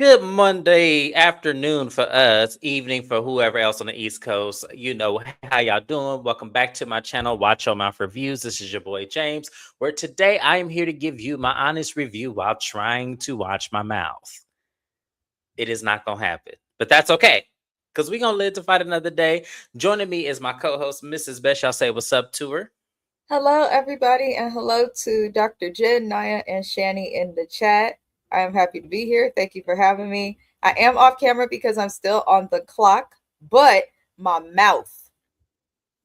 Good Monday afternoon for us, evening for whoever else on the East Coast. Hey, how y'all doing? Welcome back to my channel, Watch Your Mouth Reviews. This is your boy James, where today I am here to give you my honest review while trying to watch my mouth. It is not gonna happen, but that's okay, because we're gonna live to fight another day. Joining me is my co-host, Mrs. Best. Y'all say what's up to her. Hello, everybody, and hello to Dr. Jen, Naya, and Shani in the chat. I am happy to be here. Thank you for having me. I am off camera because I'm still on the clock, but my mouth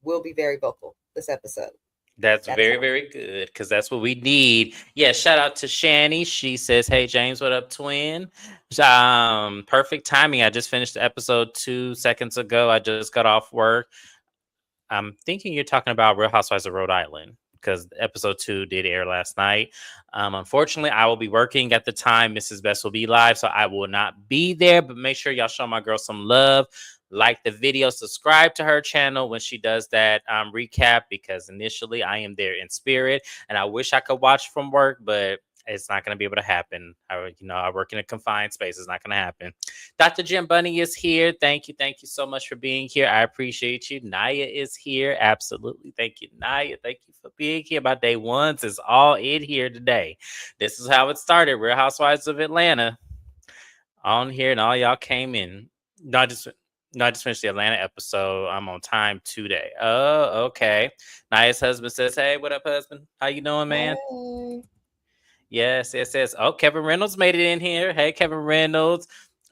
will be very vocal this episode. That's That's very, all. very good because that's what we need. Yeah, shout out to Shani. She says, "Hey James, what up, twin?" Perfect timing. I just finished episode 2 seconds ago. I just got off work. I'm thinking you're talking about Real Housewives of Rhode Island because episode 2 did air last night. Unfortunately, I will be working at the time Mrs. Best will be live, so I will not be there. But make sure y'all show my girl some love. Like the video, subscribe to her channel when she does that recap, because initially I am there in spirit and I wish I could watch from work, but it's not going to be able to happen. I work in a confined space. It's not going to happen. Dr. Jim Bunny is here. Thank you. Thank you so much for being here. I appreciate you. Naya is here. Absolutely. Thank you, Naya. Thank you for being here. My day ones is all in here today. This is how it started. Real Housewives of Atlanta on here, and all y'all came in. No, I just finished the Atlanta episode. I'm on time today. Oh, okay. Naya's husband says, "Hey, what up, husband? How you doing, man?" Hey. Yes, yes, yes. Oh, Kevin Reynolds made it in here. Hey, Kevin Reynolds.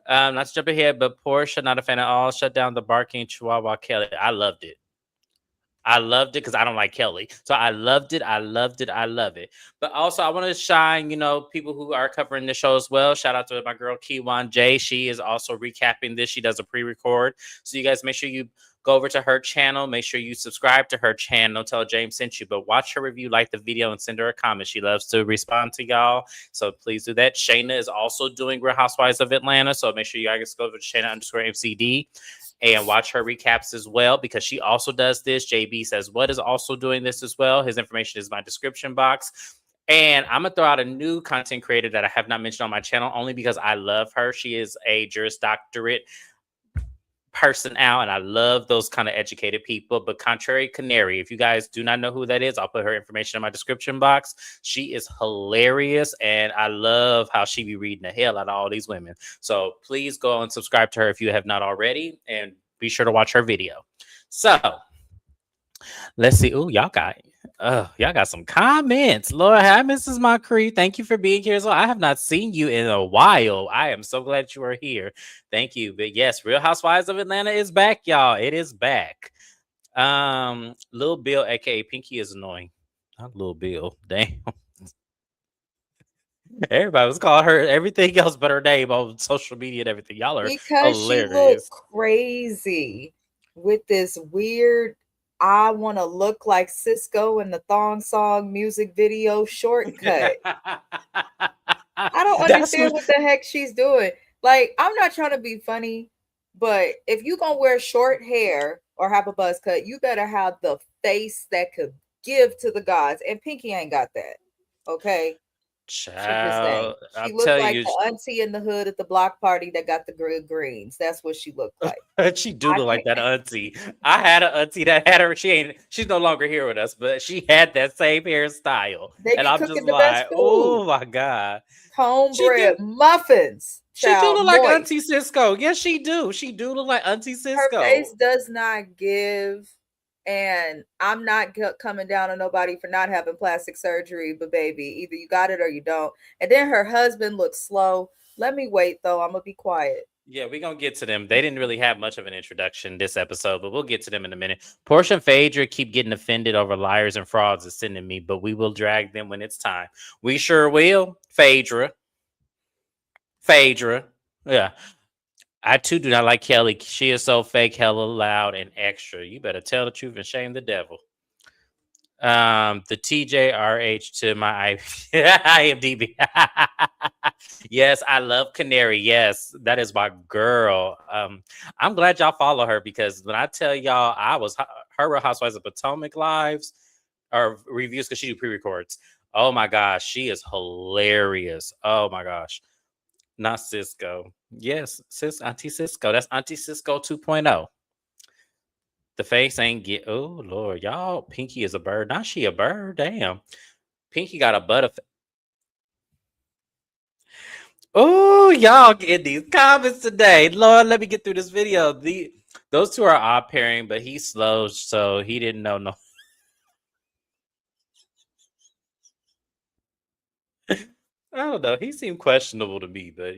Not to jump ahead, but Portia, not a fan at all. Shut down the barking Chihuahua Kelly. I loved it. I loved it because I don't like Kelly. So I loved it. I loved it. I love it. But also, I want to shine, people who are covering the show as well. Shout out to my girl, Keywan J. She is also recapping this. She does a pre record. So you guys make sure you go over to her channel. Make sure you subscribe to her channel. Tell James sent you. But watch her review, like the video, and send her a comment. She loves to respond to y'all. So please do that. Shana is also doing Real Housewives of Atlanta. So make sure you guys go over to Shana_MCD and watch her recaps as well, because she also does this. JB says what is also doing this as well. His information is in my description box. And I'm gonna throw out a new content creator that I have not mentioned on my channel, only because I love her. She is a Juris Doctorate person out, and I love those kind of educated people. But Contrary Canary, if you guys do not know who that is, I'll put her information in my description box. She is hilarious, and I love how she be reading the hell out of all these women. So please go and subscribe to her if you have not already, and be sure to watch her video. So let's see. Oh, y'all got some comments. Lord, hi, Mrs. Macri. Thank you for being here as well. I have not seen you in a while. I am so glad you are here. Thank you. But yes, Real Housewives of Atlanta is back, y'all. It is back. Lil Bill, aka Pinky, is annoying. Not Lil Bill. Damn. Everybody was calling her everything else but her name on social media and everything. Y'all are Because she looked hilarious. crazy with this weird, I want to look like Cisco in the thong song music video shortcut. I don't That's understand what. what the heck she's doing. Like, I'm not trying to be funny, but if you gonna wear short hair or have a buzz cut, you better have the face that could give to the gods. And Pinky ain't got that. Okay. She just ain't. Child, She I'm looked telling like you, the auntie in the hood at the block party that got the good greens. That's what she looked like. she do I look like can't. that auntie. I had an auntie that had her. She's no longer here with us, but she had that same hairstyle, They and be I'm just cooking the best like, food. oh my god, she do. Cornbread muffins. She do Child look like moist. Auntie Cisco. Yes, she do. She do look like Auntie Her face Cisco. does not give. And I'm not coming down on nobody for not having plastic surgery, but baby, either you got it or you don't. And then her husband looks slow. Let me wait though. I'm gonna be quiet. Yeah, we're gonna get to them. They didn't really have much of an introduction this episode, but we'll get to them in a minute. Portia and Phaedra keep getting offended over liars and frauds is sending me, but we will drag them when it's time. We sure will. Phaedra. Yeah. I too do not like Kelly. She is so fake, hella loud, and extra. You better tell the truth and shame the devil. The TJRH to my IMDb. Yes, I love Canary. Yes, that is my girl. I'm glad y'all follow her, because when I tell y'all I was her Real Housewives of Potomac lives or reviews, because she do pre-records. Oh my gosh, she is hilarious. Oh my gosh. Not Cisco. Yes, Auntie Cisco. That's Auntie Cisco 2.0. The face ain't get. Oh Lord, y'all. Pinky is a bird. Not she a bird. Damn. Pinky got a butterfly. Oh, y'all get these comments today. Lord, let me get through this video. Those two are odd pairing, but he's slow, so he didn't know no. I don't know. He seemed questionable to me, but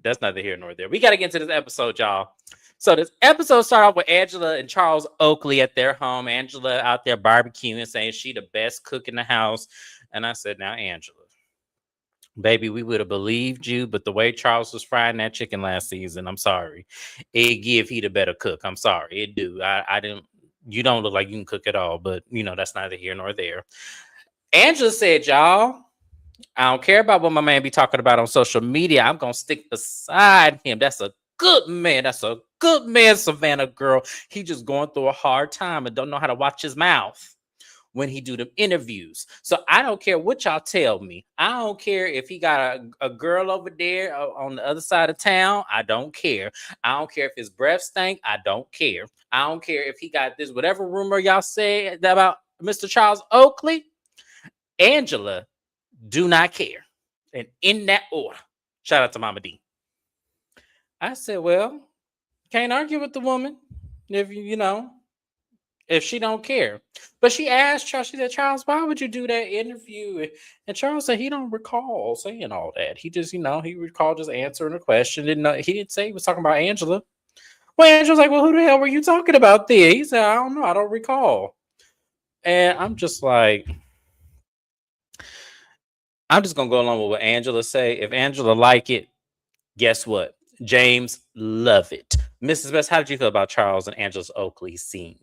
that's neither here nor there. We got to get into this episode, y'all. So this episode started off with Angela and Charles Oakley at their home. Angela out there barbecuing, saying she the best cook in the house. And I said, now, Angela, baby, we would have believed you, but the way Charles was frying that chicken last season, I'm sorry. It give he the better cook. I'm sorry. It do. I didn't. You don't look like you can cook at all, but that's neither here nor there. Angela said, y'all, I don't care about what my man be talking about on social media. I'm gonna stick beside him. That's a good man. That's a good man, Savannah girl. He just going through a hard time and don't know how to watch his mouth when he do them interviews. So I don't care what y'all tell me. I don't care if he got a girl over there on the other side of town. I don't care. I don't care if his breath stink. I don't care. I don't care if he got this whatever rumor y'all say about Mr. Charles Oakley. Angela do not care. And in that order, shout out to Mama D. I said, well, can't argue with the woman if if she don't care. But she asked Charles, she said, Charles, why would you do that interview? And Charles said he don't recall saying all that. He just, he recalled just answering a question. He didn't say he was talking about Angela. Well, Angela's like, well, who the hell were you talking about there? He said, I don't know. I don't recall. And I'm just like, I'm just gonna go along with what Angela say. If Angela like it, guess what? James love it. Mrs. Best, how did you feel about Charles and Angela's Oakley scene?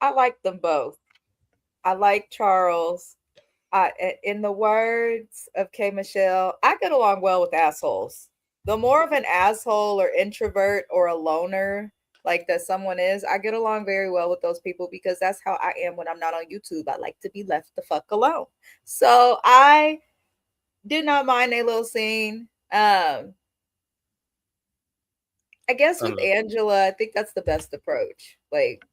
I like them both. I like Charles. In the words of K. Michelle, I get along well with assholes. The more of an asshole or introvert or a loner like that someone is, I get along very well with those people because that's how I am when I'm not on YouTube. I like to be left the fuck alone. So I did not mind a little scene. I guess with Angela, I think that's the best approach. Like,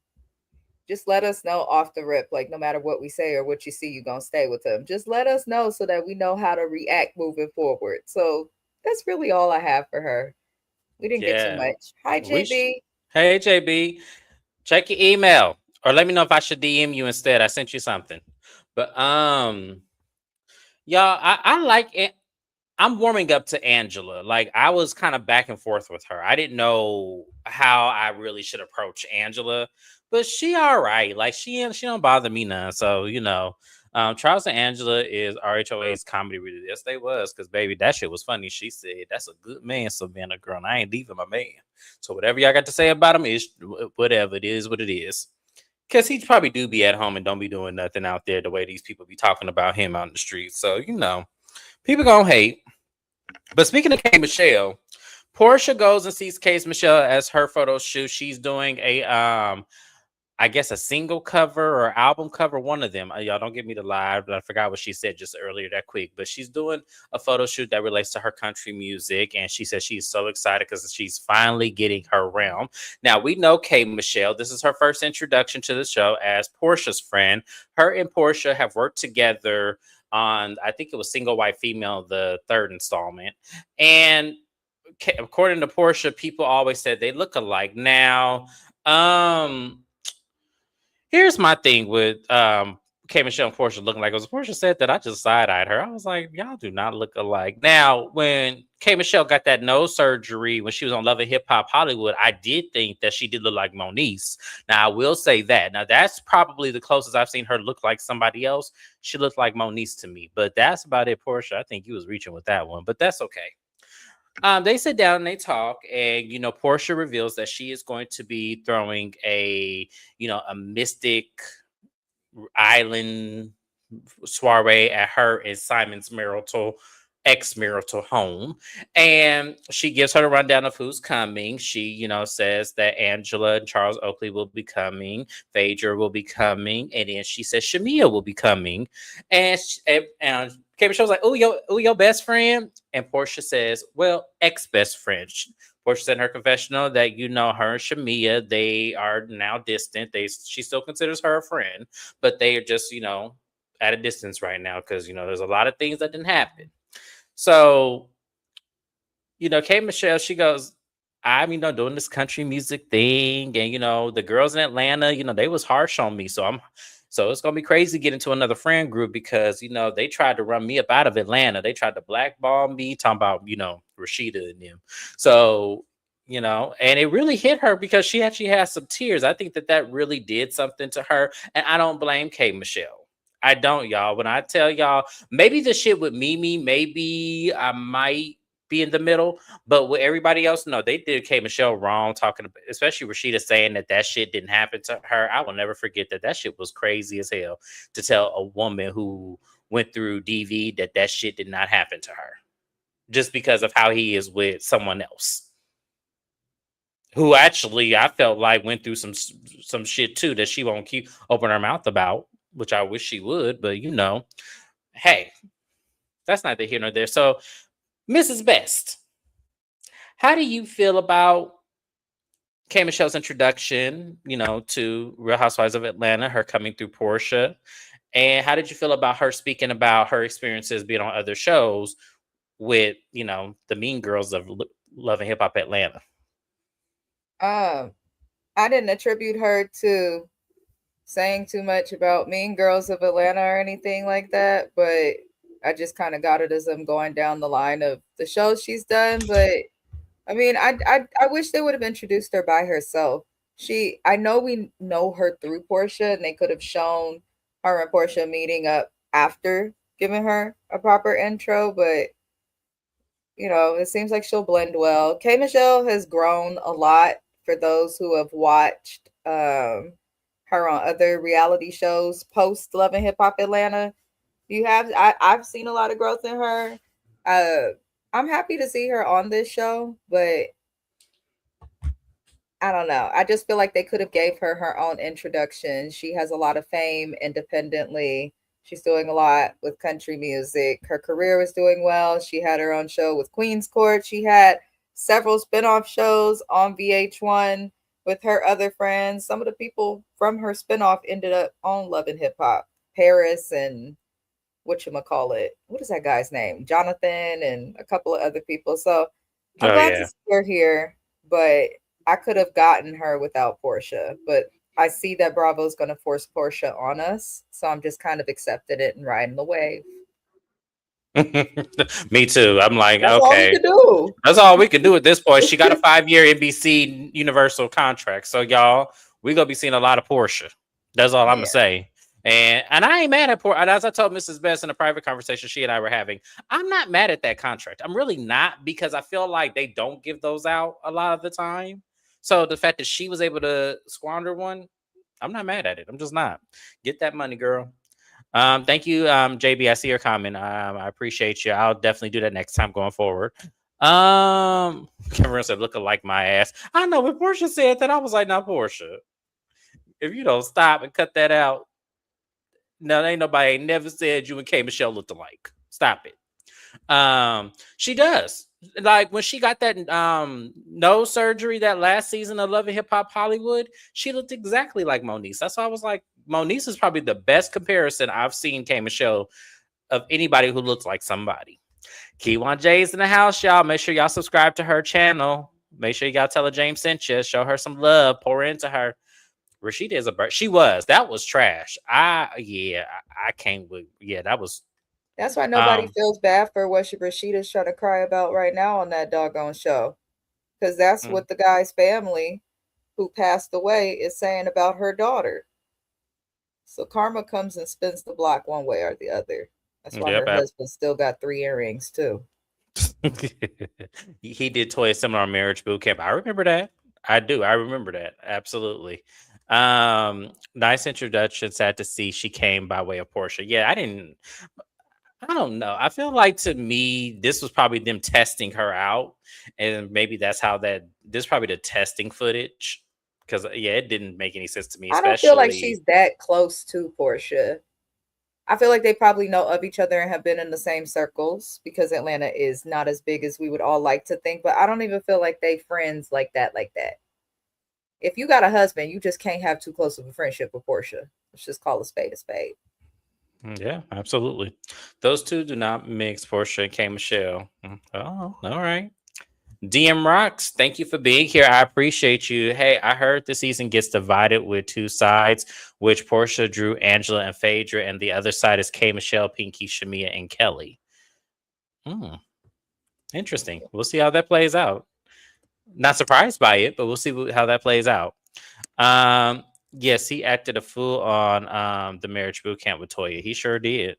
just let us know off the rip, like no matter what we say or what you see, you're gonna stay with him. Just let us know so that we know how to react moving forward. So that's really all I have for her. We didn't get too Yeah. much. Hi, JB. Hey, JB. Check your email. Or let me know if I should DM you instead. I sent you something. But y'all, I like it. I'm warming up to Angela. Like I was kind of back and forth with her. I didn't know how I really should approach Angela, but she all right. Like she don't bother me none. So Charles and Angela is RHOA's comedy really. Yes, they was because baby, that shit was funny. She said that's a good man, Savannah girl. And I ain't leaving my man. So whatever y'all got to say about him is whatever. It is what it is. Cause he probably do be at home and don't be doing nothing out there the way these people be talking about him out in the street. So people gonna hate. But speaking of K Michelle, Portia goes and sees K Michelle as her photo shoot. She's doing a I guess a single cover or album cover, one of them. Y'all don't give me the lie, but I forgot what she said just earlier that quick. But she's doing a photo shoot that relates to her country music, and she says she's so excited because she's finally getting her realm. Now we know K Michelle. This is her first introduction to the show as Portia's friend. Her and Portia have worked together on, I think it was Single White Female, the third installment, and according to Portia, people always said they look alike. Now, here's my thing with K Michelle and Portia looking like, as Portia said that I just side-eyed her. I was like, y'all do not look alike. Now, when K Michelle got that nose surgery when she was on Love and Hip Hop Hollywood, I did think that she did look like Moniece. Now, I will say that. Now, that's probably the closest I've seen her look like somebody else. She looked like Moniece to me. But that's about it, Portia. I think you was reaching with that one, but that's okay. They sit down and they talk, and Portia reveals that she is going to be throwing a mystic island soiree at her and Simon's marital ex-marital home, and she gives her the rundown of who's coming. She, says that Angela and Charles Oakley will be coming, Phaedra will be coming, and then she says Shamia will be coming, and Kate Michelle's like, oh, your best friend, and Portia says, well, ex-best friend. Portia said in her confessional that her and Shamia, they are now distant. She still considers her a friend, but they are just at a distance right now because there's a lot of things that didn't happen. So, Kate Michelle, she goes, I'm, doing this country music thing. And, the girls in Atlanta, they was harsh on me. So it's going to be crazy getting to another friend group because, they tried to run me up out of Atlanta. They tried to blackball me, talking about, Rashida and them. So, and it really hit her because she actually has some tears. I think that really did something to her. And I don't blame Kate Michelle. I don't, y'all. When I tell y'all, maybe the shit with Mimi, maybe I might be in the middle, but with everybody else, no, they did K Michelle wrong, talking about, especially Rashida saying that shit didn't happen to her. I will never forget that shit was crazy as hell to tell a woman who went through DV that shit did not happen to her just because of how he is with someone else who actually I felt like went through some shit too that she won't keep open her mouth about, which I wish she would, but hey, that's neither here nor there. So, Mrs. Best, how do you feel about K Michelle's introduction, to Real Housewives of Atlanta, her coming through Portia? And how did you feel about her speaking about her experiences being on other shows with, the mean girls of Love and Hip Hop Atlanta? Um, I didn't attribute her to saying too much about Mean Girls of Atlanta or anything like that, but I just kind of got it as I'm going down the line of the shows she's done. But I mean, I wish they would have introduced her by herself. I know we know her through Portia, and they could have shown her and Portia meeting up after giving her a proper intro, but it seems like she'll blend well. K Michelle has grown a lot for those who have watched her on other reality shows post Love and Hip Hop Atlanta. I've seen a lot of growth in her. Uh I'm happy to see her on this show, but I don't know. I just feel like they could have gave her own introduction. She has a lot of fame independently. She's doing a lot with country music. Her career was doing well. She had her own show with Queen's Court. She had several spinoff shows on VH1 with her other friends. Some of the people from her spinoff ended up on Love and Hip Hop. Paris and whatchamacallit. What is that guy's name? Jonathan and a couple of other people. So I'm Oh glad to yeah. see her here, but I could have gotten her without Portia. But I see that Bravo's going to force Portia on us. So I'm just kind of accepted it and riding the wave. Me too. I'm like, That's all we okay. could do. That's all we can do at this point. She got a 5-year NBC Universal contract. So y'all, we're gonna be seeing a lot of Portia. That's all I'm gonna Yeah. say. And I ain't mad at Portia. As I told Mrs. Best in a private conversation she and I were having, I'm not mad at that contract. I'm really not because I feel like they don't give those out a lot of the time. So the fact that she was able to squander one, I'm not mad at it. I'm just not. Get that money, girl. Thank you, JB. I see your comment. I appreciate you. I'll definitely do that next time going forward. Cameron said, "Looking like my ass." I know when Portia said that, I was like, "Not Portia. If you don't stop and cut that out, no, ain't nobody ain't never said you and K Michelle looked alike. Stop it." She does. Like when she got that nose surgery that last season of Love and Hip Hop Hollywood, she looked exactly like Moniece. That's why I was like, Moniece is probably the best comparison I've seen K Michelle of anybody who looks like somebody. Keywan J is in the house, y'all. Make sure y'all subscribe to her channel. Make sure y'all tell her James sent you. Show her some love. Pour into her. Rashida is a bird. She was. That was trash. I can't. Yeah, that was. That's why nobody Um. feels bad for what Rashida's trying to cry about right now on that doggone show. Because that's mm, what the guy's family who passed away is saying about her daughter. So karma comes and spins the block one way or the other. That's why Yep. her husband still got 3 earrings too. He did toy seminar marriage boot camp. I remember that. I do. I remember that. Absolutely. Nice introduction. Sad to see she came by way of Portia. Yeah, I didn't. I don't know. I feel like to me, this was probably them testing her out, and maybe that's how that. This is probably the testing footage, because yeah, it didn't make any sense to me, I don't feel like especially. she's that close to Portia. I feel like they probably know of each other and have been in the same circles because Atlanta is not as big as we would all like to think. But I don't even feel like they friends like that. Like that. If you got a husband, you just can't have too close of a friendship with Portia. Let's just call a spade a spade. Yeah, absolutely. Those two do not mix. Portia and K Michelle. Oh, all right. DM Rocks, thank you for being here. I appreciate you. Hey, I heard the season gets divided with two sides, which Portia, Drew, Angela, and Phaedra, and the other side is K, Michelle, Pinky, Shamia, and Kelly. Hmm, interesting. We'll see how that plays out. Not surprised by it, but we'll see how that plays out. Um, yes, he acted a fool on the marriage boot camp with Toya. He sure did.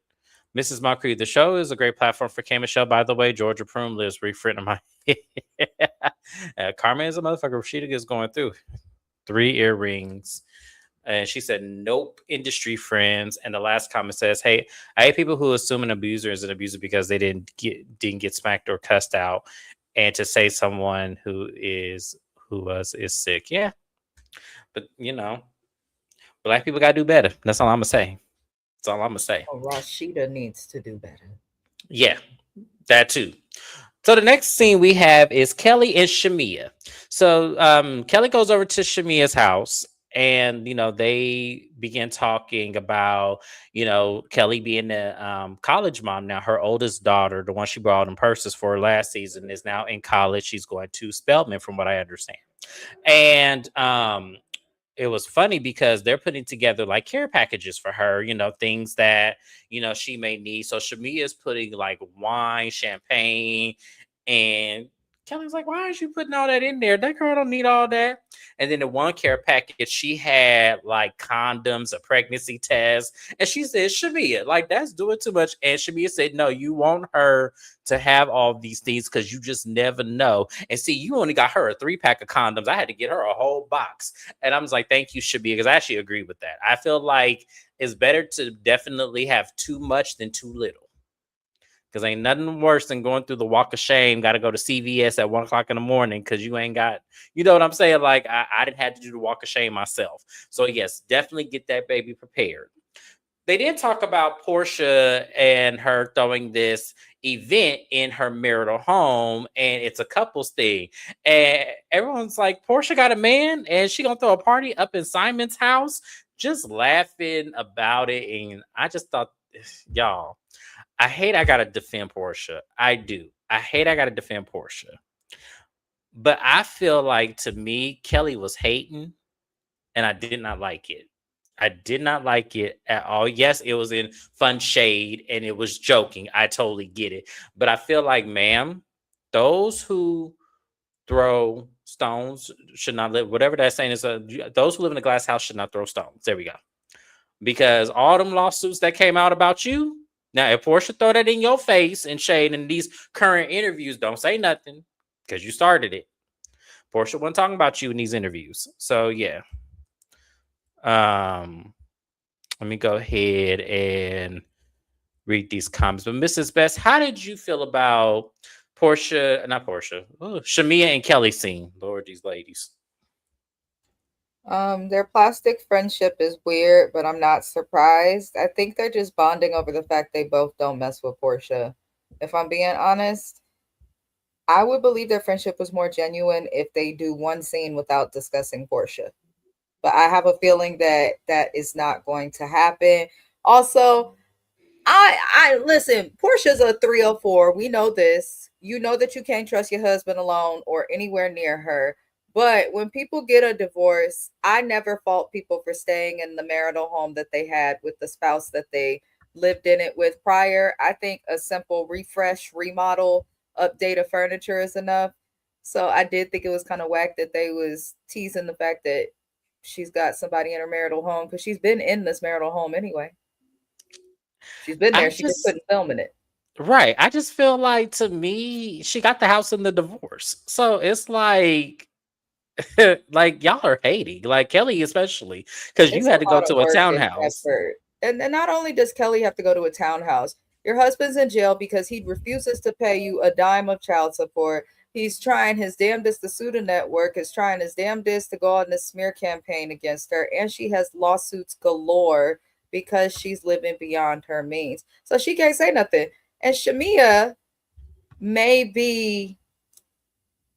Mrs. Moncrief, the show is a great platform for K Michelle, by the way. Georgia Prune lives refrit in my head. Carmen is a motherfucker. Rashida is going through 3 earrings. And she said, nope, industry friends. And the last comment says, hey, I hate people who assume an abuser is an abuser because they didn't get smacked or cussed out. And to say someone who was is sick. Yeah. But black people gotta do better. That's all I'm gonna say. That's all I'm gonna say. Oh, Rashida needs to do better. Yeah, that too. So the next scene we have is Kelly and Shamia. So Kelly goes over to Shamia's house, and they begin talking about Kelly being a college mom now. Her oldest daughter, the one she brought in purses for last season, is now in college. She's going to Spelman, from what I understand. And it was funny because they're putting together like care packages for her, things that she may need. So Shamia is putting like wine, champagne, and Kelly's like, why aren't you putting all that in there? That girl don't need all that. And then the one care package, she had like condoms, a pregnancy test. And she said, Shamia, like that's doing too much. And Shamia said, no, you want her to have all these things because you just never know. And see, you only got her a 3-pack of condoms. I had to get her a whole box. And I was like, thank you, Shabia, because I actually agree with that. I feel like it's better to definitely have too much than too little. Because ain't nothing worse than going through the walk of shame. Got to go to CVS at 1 o'clock in the morning because you ain't got, you know what I'm saying? Like, I didn't have to do the walk of shame myself. So, yes, definitely get that baby prepared. They did talk about Portia and her throwing this event in her marital home, and it's a couples thing. And everyone's like, Portia got a man, and she gonna throw a party up in Simon's house, just laughing about it. And I just thought, y'all, I hate I gotta defend Portia. I do. I hate I gotta defend Portia. But I feel like to me, Kelly was hating, and I did not like it. I did not like it at all. Yes, it was in fun shade and it was joking. I totally get it. But I feel like, ma'am, those who throw stones should not live, whatever that saying is, those who live in a glass house should not throw stones. There we go. Because all them lawsuits that came out about you, now if Portia throw that in your face and shade in these current interviews, don't say nothing because you started it. Portia wasn't talking about you in these interviews. So yeah. Um, Let me go ahead and read these comments. But Mrs. Best, how did you feel about Shamia and Kelly scene? Lord, these ladies. Their plastic friendship is weird, but I'm not surprised. I think they're just bonding over the fact they both don't mess with Portia. If I'm being honest, I would believe their friendship was more genuine if they do one scene without discussing Portia. But I have a feeling that that is not going to happen. Also, I listen, Portia's a 304. We know this. You know that you can't trust your husband alone or anywhere near her. But when people get a divorce, I never fault people for staying in the marital home that they had with the spouse that they lived in it with prior. I think a simple refresh, remodel, update of furniture is enough. So I did think it was kind of whack that they was teasing the fact that she's got somebody in her marital home because she's been in this marital home anyway. She's been I there. She just just couldn't film in it. right. I just feel like to me, she got the house in the divorce. So it's like like y'all are hating. Like Kelly especially. Because you It's a had to go lot of to a work and townhouse. effort. And not only does Kelly have to go to a townhouse, Your husband's in jail because he refuses to pay you a dime of child support. He's trying his damnedest to sue the network, is trying his damnedest to go on this smear campaign against her, and she has lawsuits galore because she's living beyond her means. So she can't say nothing. And Shamia may be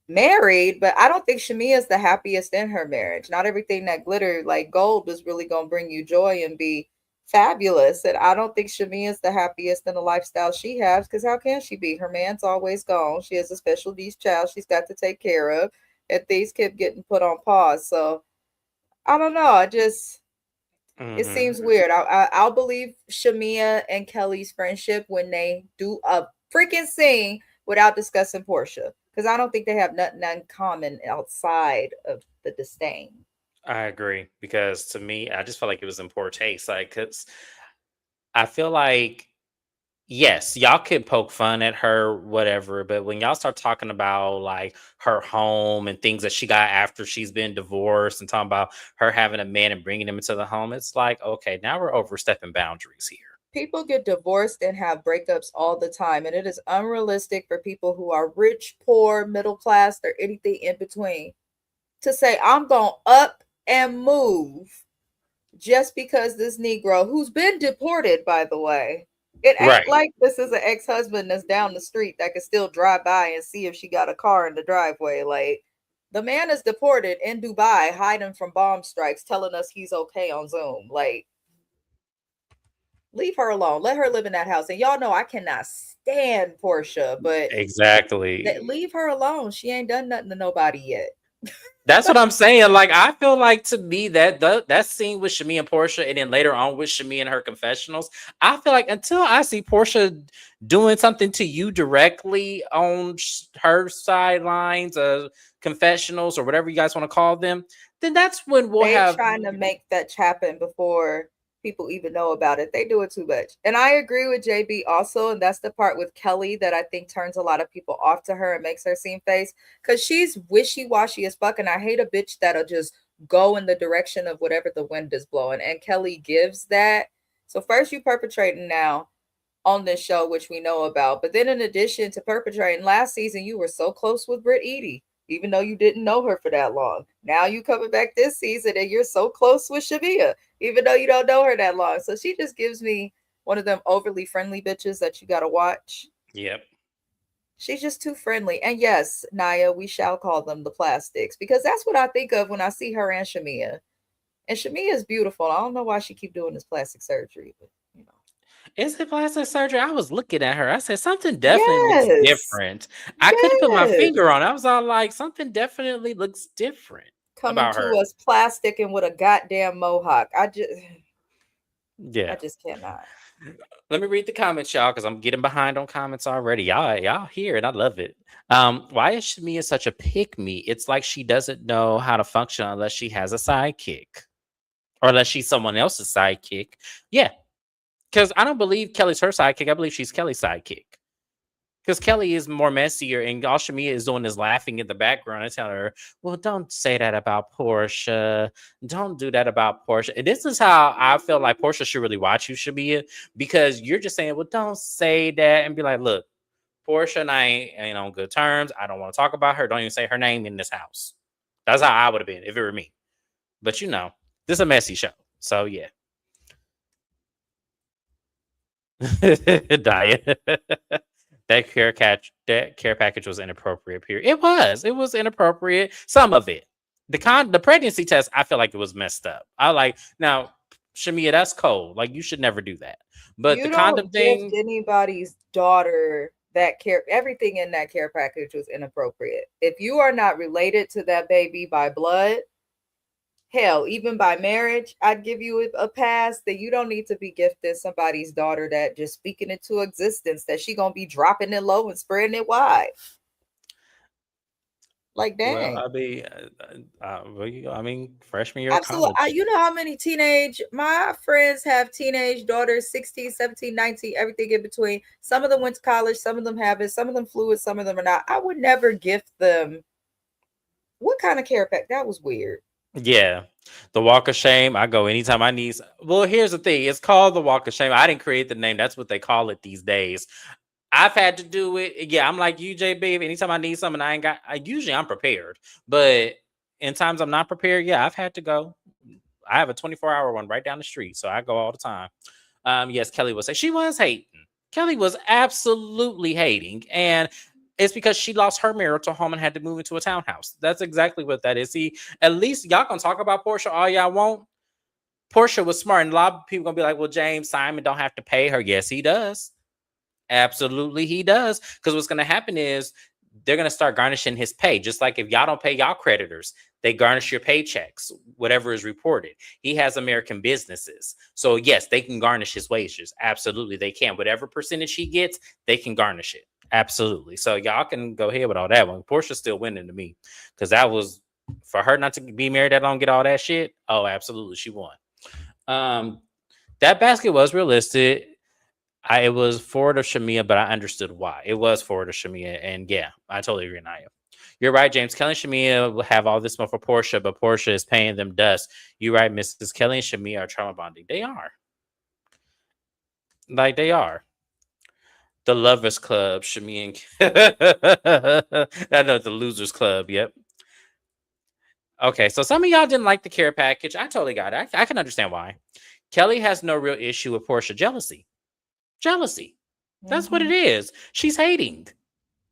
married, but I don't think Shamia is the happiest in her marriage. Not everything that glitter like gold is really gonna bring you joy and be fabulous. And I don't think Shamia is the happiest in the lifestyle she has, because how can she be? Her man's always gone. She has a special needs child she's got to take care of, and things kept getting put on pause. So I don't know. It Mm-hmm. seems weird. I'll believe Shamia and Kelly's friendship when they do a freaking scene without discussing Portia, because I don't think they have nothing in common outside of the disdain. I agree because to me, I just felt like it was in poor taste. Like, cause I feel like yes, y'all could poke fun at her, whatever, but when y'all start talking about like her home and things that she got after she's been divorced and talking about her having a man and bringing him into the home, it's like, okay, now we're overstepping boundaries here. People get divorced and have breakups all the time, and it is unrealistic for people who are rich, poor, middle class, or anything in between to say, I'm going to up and move just because this Negro, who's been deported, by the way, it ain't Right. like this is an ex husband that's down the street that can still drive by and see if she got a car in the driveway. Like, the man is deported in Dubai, hiding from bomb strikes, telling us he's okay on Zoom. Like, leave her alone. Let her live in that house. And y'all know I cannot stand Portia, but Exactly. leave her alone. She ain't done nothing to nobody yet. That's what I'm saying. Like, I feel like to me that scene with Shami and Portia, and then later on with Shami and her confessionals, I feel like until I see Portia doing something to you directly on her sidelines, confessionals, or whatever you guys want to call them, then that's when we'll They have. trying to make fetch happen before people even know about it. They do it too much. And I agree with JB also, and that's the part with Kelly that I think turns a lot of people off to her and makes her seem face, because she's wishy-washy as fuck, and I hate a bitch that'll just go in the direction of whatever the wind is blowing. And Kelly gives that. So first you perpetrating now on this show, which we know about. But then, in addition to perpetrating, last season you were so close with Britt Edie, even though you didn't know her for that long. Now you coming back this season and you're so close with Shabia, even though you don't know her that long. So she just gives me one of them overly friendly bitches that you gotta watch. Yep. She's just too friendly. And yes, Naya, we shall call them the plastics, because that's what I think of when I see her and Shamia. And Shamia is beautiful. I don't know why she keep doing this plastic surgery, but you know. Is it plastic surgery? I was looking at her. I said something definitely looks Yes. different. I couldn't put my Yes. finger on it. I was all like, something definitely looks different Coming about to her. us plastic and with a goddamn mohawk. I Yeah. just cannot. Let me read the comments, y'all, because I'm getting behind on comments already. Y'all here, and I love it. Why is Shamia such a pick me? It's like she doesn't know how to function unless she has a sidekick, or unless she's someone else's sidekick. Yeah, because I don't believe Kelly's her sidekick. I believe she's Kelly's sidekick. Because Kelly is more messier, and all Shamia is doing is laughing in the background and telling her, "Well, don't say that about Portia. Don't do that about Portia." And this is how I feel like Portia should really watch you, Shamia, because you're just saying, "Well, don't say that," and be like, "Look, Portia and I ain't on good terms. I don't want to talk about her. Don't even say her name in this house." That's how I would have been if it were me. But this is a messy show, so yeah. Diet. That care package was inappropriate. Period. It was. It was inappropriate. Some of it. The pregnancy test, I feel like it was messed up. I like now, Shamia, that's cold. Like you should never do that. But the You condom don't gift thing, anybody's daughter that care. Everything in that care package was inappropriate. If you are not related to that baby by blood, hell, even by marriage, I'd give you a pass that you don't need to be gifting somebody's daughter that just speaking into existence that she gonna be dropping it low and spreading it wide. Like, well, dang. I mean, freshman year of Absolutely. college. You know how many my friends have teenage daughters, 16, 17, 19, everything in between. Some of them went to college, some of them haven't, some of them fluid, some of them are not. I would never gift them. What kind of care pack? That was weird. Yeah. The Walk of Shame. I go anytime I need. Well, here's the thing. It's called the Walk of Shame. I didn't create the name. That's what they call it these days. I've had to do it. Yeah, I'm like you, JB. Anytime I need something, I ain't got. Usually I'm prepared, but in times I'm not prepared, yeah, I've had to go. I have a 24-hour one right down the street, so I go all the time. Yes, Kelly was say she was hating. Kelly was absolutely hating, and it's because she lost her marital home and had to move into a townhouse. That's exactly what that is. See, at least y'all can talk about Portia all y'all want. Portia was smart, and a lot of people gonna be like, "Well, James Simon don't have to pay her." Yes, he does. Absolutely, he does. Because what's going to happen is they're going to start garnishing his pay. Just like if y'all don't pay y'all creditors, they garnish your paychecks, whatever is reported. He has American businesses. So, yes, they can garnish his wages. Absolutely, they can. Whatever percentage he gets, they can garnish it. Absolutely. So, y'all can go ahead with all that one. Portia's still winning to me because that was for her not to be married that long, get all that shit. Oh, absolutely. She won. Um, that basket was realistic. It was forward of Shamia, but I understood why. It was forward of Shamia, and yeah, I totally agree, Naya. You're right, James. Kelly and Shamia will have all this money for Portia, but Portia is paying them dust. You're right, Mrs. Kelly and Shamia are trauma bonding. They are. Like, they are. The Lovers Club, Shamia and I know the Losers Club, yep. Okay, so some of y'all didn't like the care package. I totally got it. I can understand why. Kelly has no real issue with Portia jealousy. Jealousy. That's what it Hmm. is. She's hating.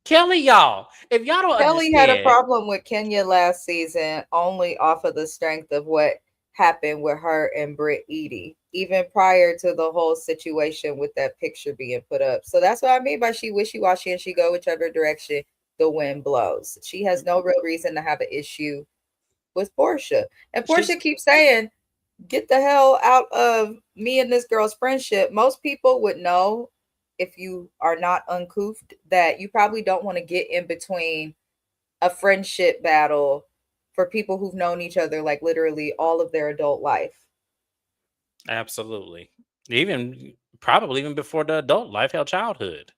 Kelly, y'all, if y'all don't Kelly had a understand, problem with Kenya last season only off of the strength of what happened with her and Britt Edie, even prior to the whole situation with that picture being put up. So that's what I mean by she wishy washy and she go whichever direction the wind blows. She has no real reason to have an issue with Portia. And Portia she's keeps saying, get the hell out of me and this girl's friendship. Most people would know if you are not uncouth that you probably don't want to get in between a friendship battle for people who've known each other like literally all of their adult life. absolutely even probably even before the adult life, hell, childhood.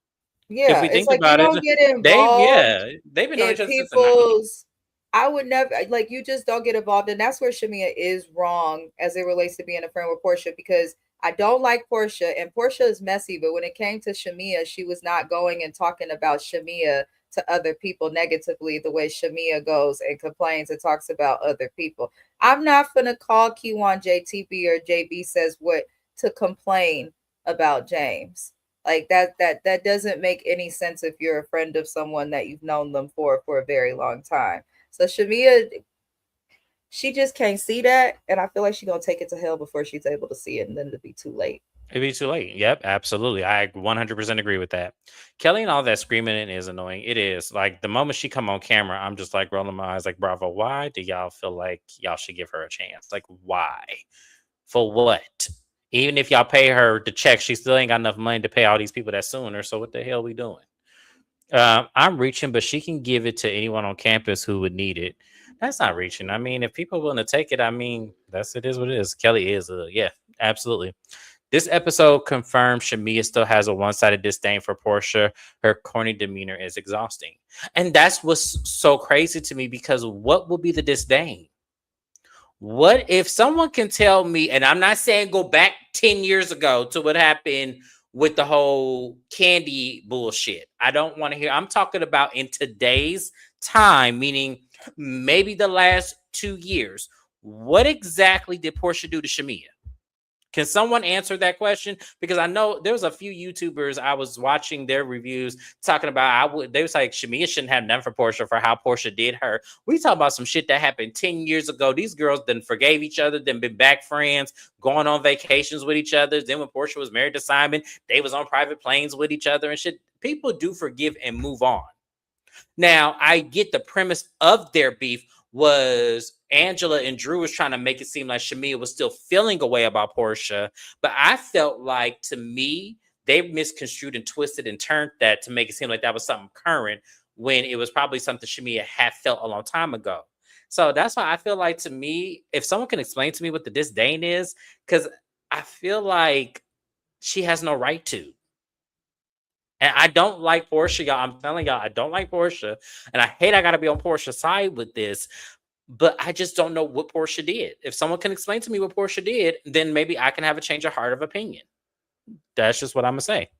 If Yeah, we it's think like you about it, don't get they've involved they've been knowing in each other since the '90s. people's. I would never like you just don't get involved, and that's where Shamia is wrong as it relates to being a friend with Portia because I don't like Portia, and Portia is messy. But when it came to Shamia, she was not going and talking about Shamia to other people negatively the way Shamia goes and complains and talks about other people. I'm not gonna call Keywan J TP or JB says what to complain about James. Like that doesn't make any sense if you're a friend of someone that you've known them for a very long time. So Shamia, she just can't see that, and I feel like she's gonna take it to hell before she's able to see it, and then it'll be too late. It'd be too late. Yep, absolutely. I 100% agree with that. Kelly and all that screaming in is annoying. It is like the moment she come on camera, I'm just like rolling my eyes, like, Bravo. Why do y'all feel like y'all should give her a chance? Like, why? For what? Even if y'all pay her the check, she still ain't got enough money to pay all these people that suing her. So what the hell we doing? I'm reaching, but she can give it to anyone on campus who would need it. That's not reaching. I mean, if people are willing to take it, I mean, that's it is what it is. Kelly is, yeah, absolutely. This episode confirms Shamia still has a one-sided disdain for Portia. Her corny demeanor is exhausting, and that's what's so crazy to me. Because what will be the disdain? What if someone can tell me, and I'm not saying go back 10 years ago to what happened with the whole candy bullshit. I don't want to hear. I'm talking about in today's time, meaning maybe the last 2 years. What exactly did Portia do to Shamia? Can someone answer that question? Because I know there's a few YouTubers I was watching their reviews talking about they was like Shamia shouldn't have done for Portia for how Portia did her. We talk about some shit that happened 10 years ago. These girls then forgave each other, then been back friends, going on vacations with each other. Then when Portia was married to Simon, they was on private planes with each other and shit. People do forgive and move on. Now, I get the premise of their beef was Angela and Drew was trying to make it seem like Shamia was still feeling a way about Portia, but I felt like to me they misconstrued and twisted and turned that to make it seem like that was something current when it was probably something Shamia had felt a long time ago. So that's why I feel like to me, if someone can explain to me what the disdain is, because I feel like she has no right to. And I don't like Portia, y'all. I'm telling y'all, I don't like Portia. And I hate I gotta be on Portia's side with this. But I just don't know what Portia did. If someone can explain to me what Portia did, then maybe I can have a change of heart of opinion. That's just what I'm gonna say.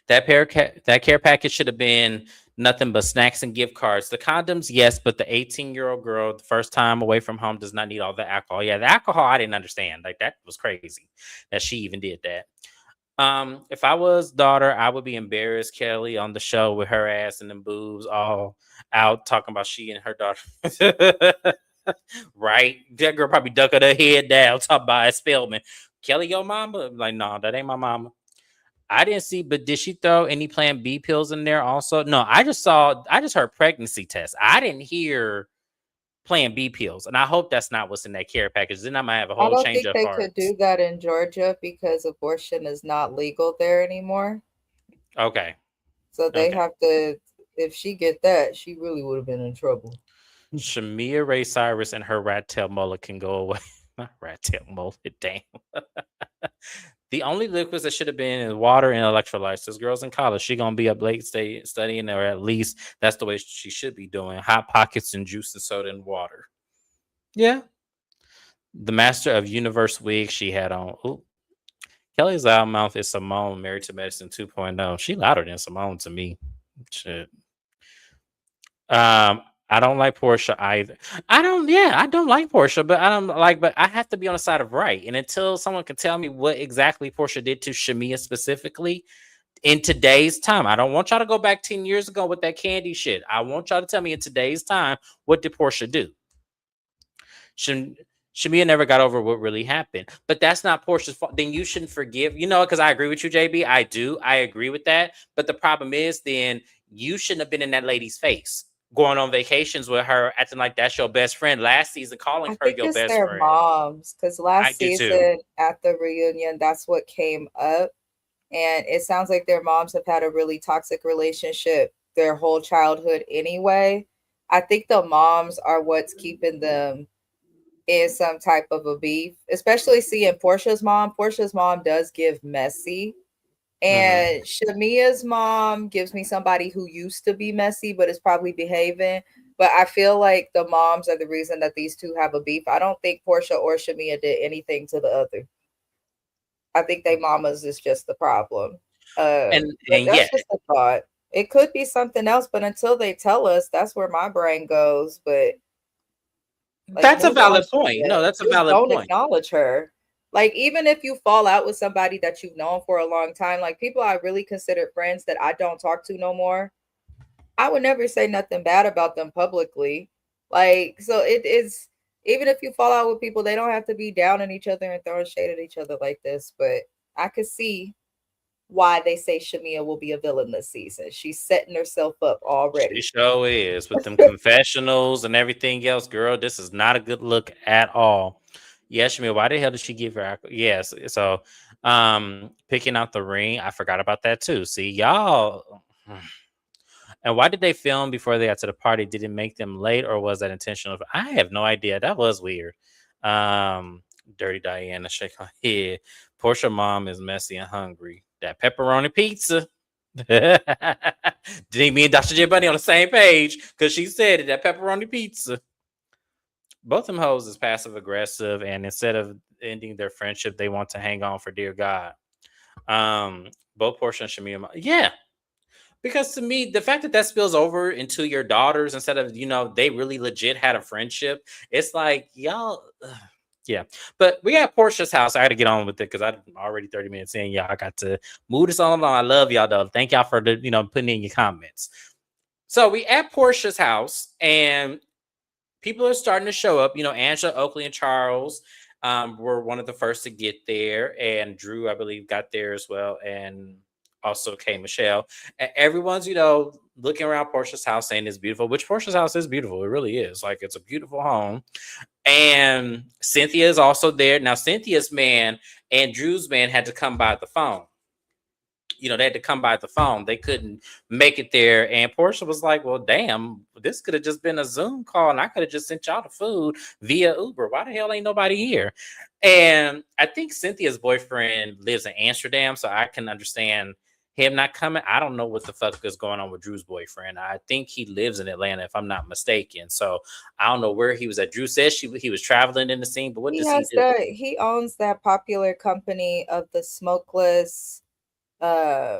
That care package should have been nothing but snacks and gift cards. The condoms, yes, but the 18-year-old girl, the first time away from home, does not need all the alcohol. Yeah, the alcohol I didn't understand. Like that was crazy that she even did that. If I was daughter, I would be embarrassed Kelly on the show with her ass and them boobs all out talking about she and her daughter. Right? That girl probably ducking her head down, talking about Spellman. Kelly, your mama? Like, no, that ain't my mama. I didn't see, but did she throw any Plan B pills in there also? No, I just heard pregnancy test. I didn't hear Plan B pills, and I hope that's not what's in that care package. Then I might have a I whole don't change think of they could hearts. do that in Georgia because abortion is not legal there anymore. Okay, So they okay. have to, if she get that, she really would have been in trouble. Shamia Ray Cyrus and her rat tail mullet can go away. Not rat tail mullet, damn. The only liquids that should have been is water and electrolytes. This girl's in college. She gonna be up late studying, or at least that's the way she should be doing. Hot pockets and juice and soda and water. Yeah. The master of universe wig she had on. Ooh. Kelly's loudmouth is Simone, married to medicine 2.0. She louder than Simone to me. Shit. I don't like Portia either. I don't like Portia, but I have to be on the side of right. And until someone can tell me what exactly Portia did to Shamia specifically in today's time, I don't want y'all to go back 10 years ago with that candy shit. I want y'all to tell me in today's time, what did Portia do? Sham- Shamia never got over what really happened, but that's not Portia's fault. Then you shouldn't forgive, because I agree with you, JB. I do. I agree with that. But the problem is, then you shouldn't have been in that lady's face, going on vacations with her, acting like that's your best friend last season, calling I her think your it's best their friend. moms because I last do too. season at the reunion, that's what came up. And it sounds like their moms have had a really toxic relationship their whole childhood anyway. I think the moms are what's keeping them in some type of a beef, especially seeing Portia's mom. Portia's mom does give messy. Hmm. And Shamia's mom gives me somebody who used to be messy, but is probably behaving. But I feel like the moms are the reason that these two have a beef. I don't think Portia or Shamia did anything to the other. I think they mamas is just the problem. But And yeah, that's just a thought. It could be something else, but until they tell us, that's where my brain goes. But like, that's a move on, valid point. Shamia. No, that's a Just valid don't point. acknowledge her. Like, even if you fall out with somebody that you've known for a long time, like people I really considered friends that I don't talk to no more, I would never say nothing bad about them publicly. Like, so it is, even if you fall out with people, they don't have to be down on each other and throwing shade at each other like this. But I could see why they say Shamia will be a villain this season. She's setting herself up She already. sure is with them confessionals and everything else, girl. This is not a good look at all. Yes, Shamil, why the hell did she give her? Yes, so picking out the ring, I forgot about that too. See, y'all. And why did they film before they got to the party? Did it make them late, or was that intentional? I have no idea. That was weird. Dirty Diana, shake her head. Portia mom is messy and hungry. That pepperoni pizza. Did me and Dr. J Bunny on the same page? Because she said it, that pepperoni pizza. Both them hoes is passive aggressive, and instead of ending their friendship, they want to hang on for dear God. Both Portia and Shamia, yeah, because to me, the fact that that spills over into your daughters instead of, they really legit had a friendship, it's like, y'all, yeah. But we got Portia's house. I got to get on with it because I'm already 30 minutes in. Y'all, I got to move this on along. I love y'all, though. Thank y'all for putting in your comments. So we at Portia's house, and people are starting to show up. Angela, Oakley, and Charles were one of the first to get there, and Drew, I believe, got there as well, and also Kay Michelle. And everyone's, looking around Portia's house saying it's beautiful, which Portia's house is beautiful. It really is. Like, it's a beautiful home. And Cynthia is also there. Now, Cynthia's man and Drew's man had to come by the phone. They had to come by the phone. They couldn't make it there. And Portia was like, well, damn, this could have just been a Zoom call and I could have just sent y'all the food via Uber. Why the hell ain't nobody here? And I think Cynthia's boyfriend lives in Amsterdam, so I can understand him not coming. I don't know what the fuck is going on with Drew's boyfriend. I think he lives in Atlanta, if I'm not mistaken. So I don't know where he was at. Drew says he was traveling in the scene, but what He does he has do? that. He owns that popular company of the smokeless uh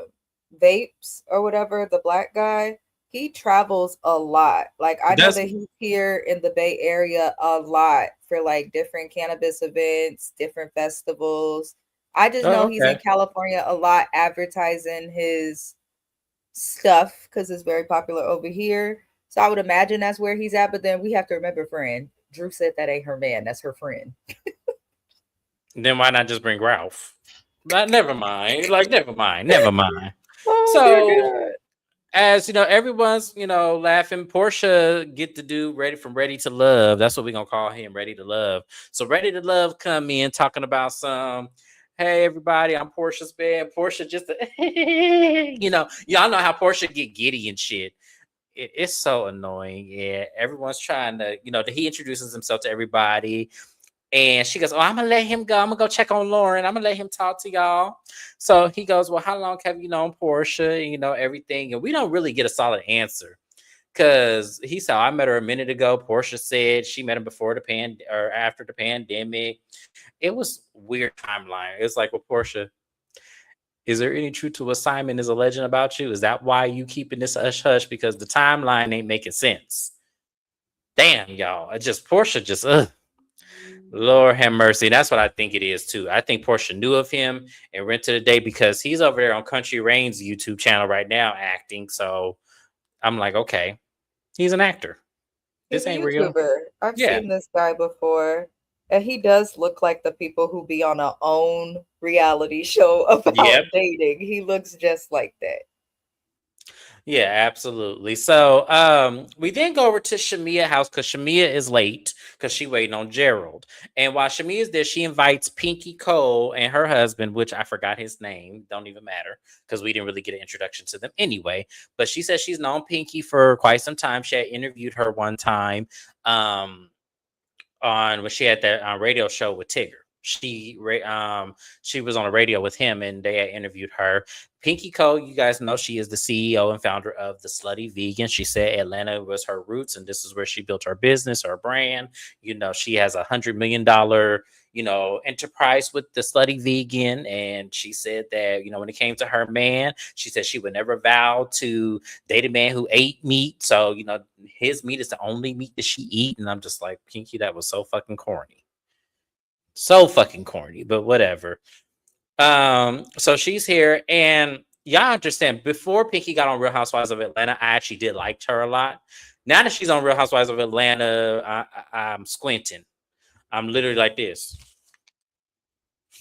vapes or whatever, the black guy. He travels a lot. Like I know Does that he? he's here in the Bay Area a lot for like different cannabis events, different festivals. I just Oh, know he's in okay. California a lot advertising his stuff because it's very popular over here. So I would imagine that's where he's at. But then we have to remember, friend, Drew said that ain't her man. That's her friend. Then why not just bring Ralph? But never mind. Like never mind. Never mind. Oh dear So God. as you know, everyone's laughing. Portia get the dude ready to love. That's what we're gonna call him, ready to love. So ready to love come in talking about some. Hey everybody, I'm Portia's band. Portia just y'all know how Portia get giddy and shit. It's so annoying. Yeah, everyone's trying to he introduces himself to everybody. And she goes, "Oh, I'm gonna let him go. I'm gonna go check on Lauren. I'm gonna let him talk to y'all." So he goes, "Well, how long have you known Portia? And, everything." And we don't really get a solid answer because he said, "I met her a minute ago." Portia said she met him before the or after the pandemic. It was weird timeline. It's like, well, Portia, is there any truth to what Simon is alleging about you? Is that why you keeping this hush hush? Because the timeline ain't making sense. Damn, y'all. I just Portia just Lord have mercy. That's what I think it is too. I think Portia knew of him and rented a day because he's over there on Country Rain's YouTube channel right now acting. So I'm like, okay, he's an actor. He's This a ain't real. YouTuber. I've Yeah. seen this guy before. And he does look like the people who be on a own reality show about Yep. dating. He looks just like that. Yeah, absolutely. So we then go over to Shamia house because Shamia is late because she waiting on Gerald. And while Shamia is there, she invites Pinky Cole and her husband, which I forgot his name, don't even matter because we didn't really get an introduction to them anyway. But she says she's known Pinky for quite some time. She had interviewed her one time. On when she had that radio show with Tigger. She was on a radio with him and they had interviewed her. Pinky Cole, you guys know she is the CEO and founder of the Slutty Vegan. She said Atlanta was her roots and this is where she built her business, her brand. She has $100 million enterprise with the Slutty Vegan. And she said that, when it came to her man, she said she would never vow to date a man who ate meat. So, his meat is the only meat that she eat. And I'm just like, Pinky, that was so fucking corny. So fucking corny, but whatever. So she's here and y'all understand before Pinky got on Real Housewives of Atlanta, I actually did like her a lot. Now that she's on Real Housewives of Atlanta, I'm squinting. I'm literally like this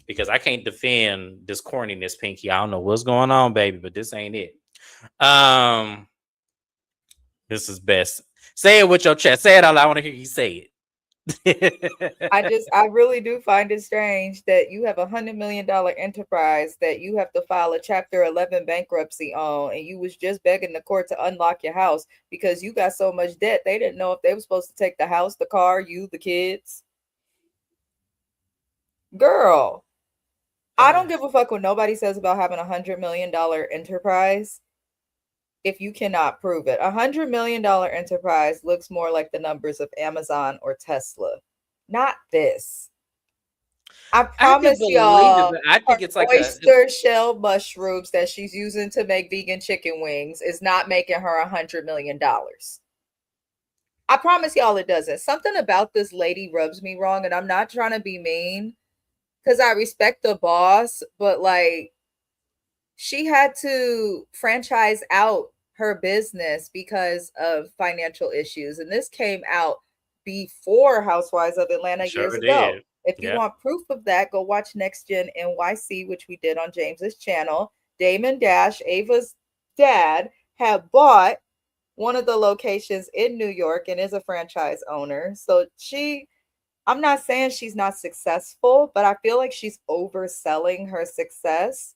because I can't defend this corniness, Pinky. I don't know what's going on, baby, but this ain't it. Um, this is best. Say it with your chest. Say it out loud. I want to hear you say it. I really do find it strange that you have $100 million enterprise that you have to file a Chapter 11 bankruptcy on, and you was just begging the court to unlock your house because you got so much debt. They didn't know if they were supposed to take the house, the car, you, the kids. Girl, I don't give a fuck what nobody says about having $100 million enterprise if you cannot prove it. $100 million enterprise looks more like the numbers of Amazon or Tesla, not this. I I can promise believe it, y'all, but I her think it's like oyster shell mushrooms that she's using to make vegan chicken wings is not making her $100 million. I promise y'all it doesn't. Something about this lady rubs me wrong, and I'm not trying to be mean because I respect the boss, but like she had to franchise out her business because of financial issues. And this came out before Housewives of Atlanta years sure ago. did. If you Yep. want proof of that, go watch Next Gen NYC, which we did on James's channel. Damon Dash, Ava's dad, had bought one of the locations in New York and is a franchise owner. So I'm not saying she's not successful, but I feel like she's overselling her success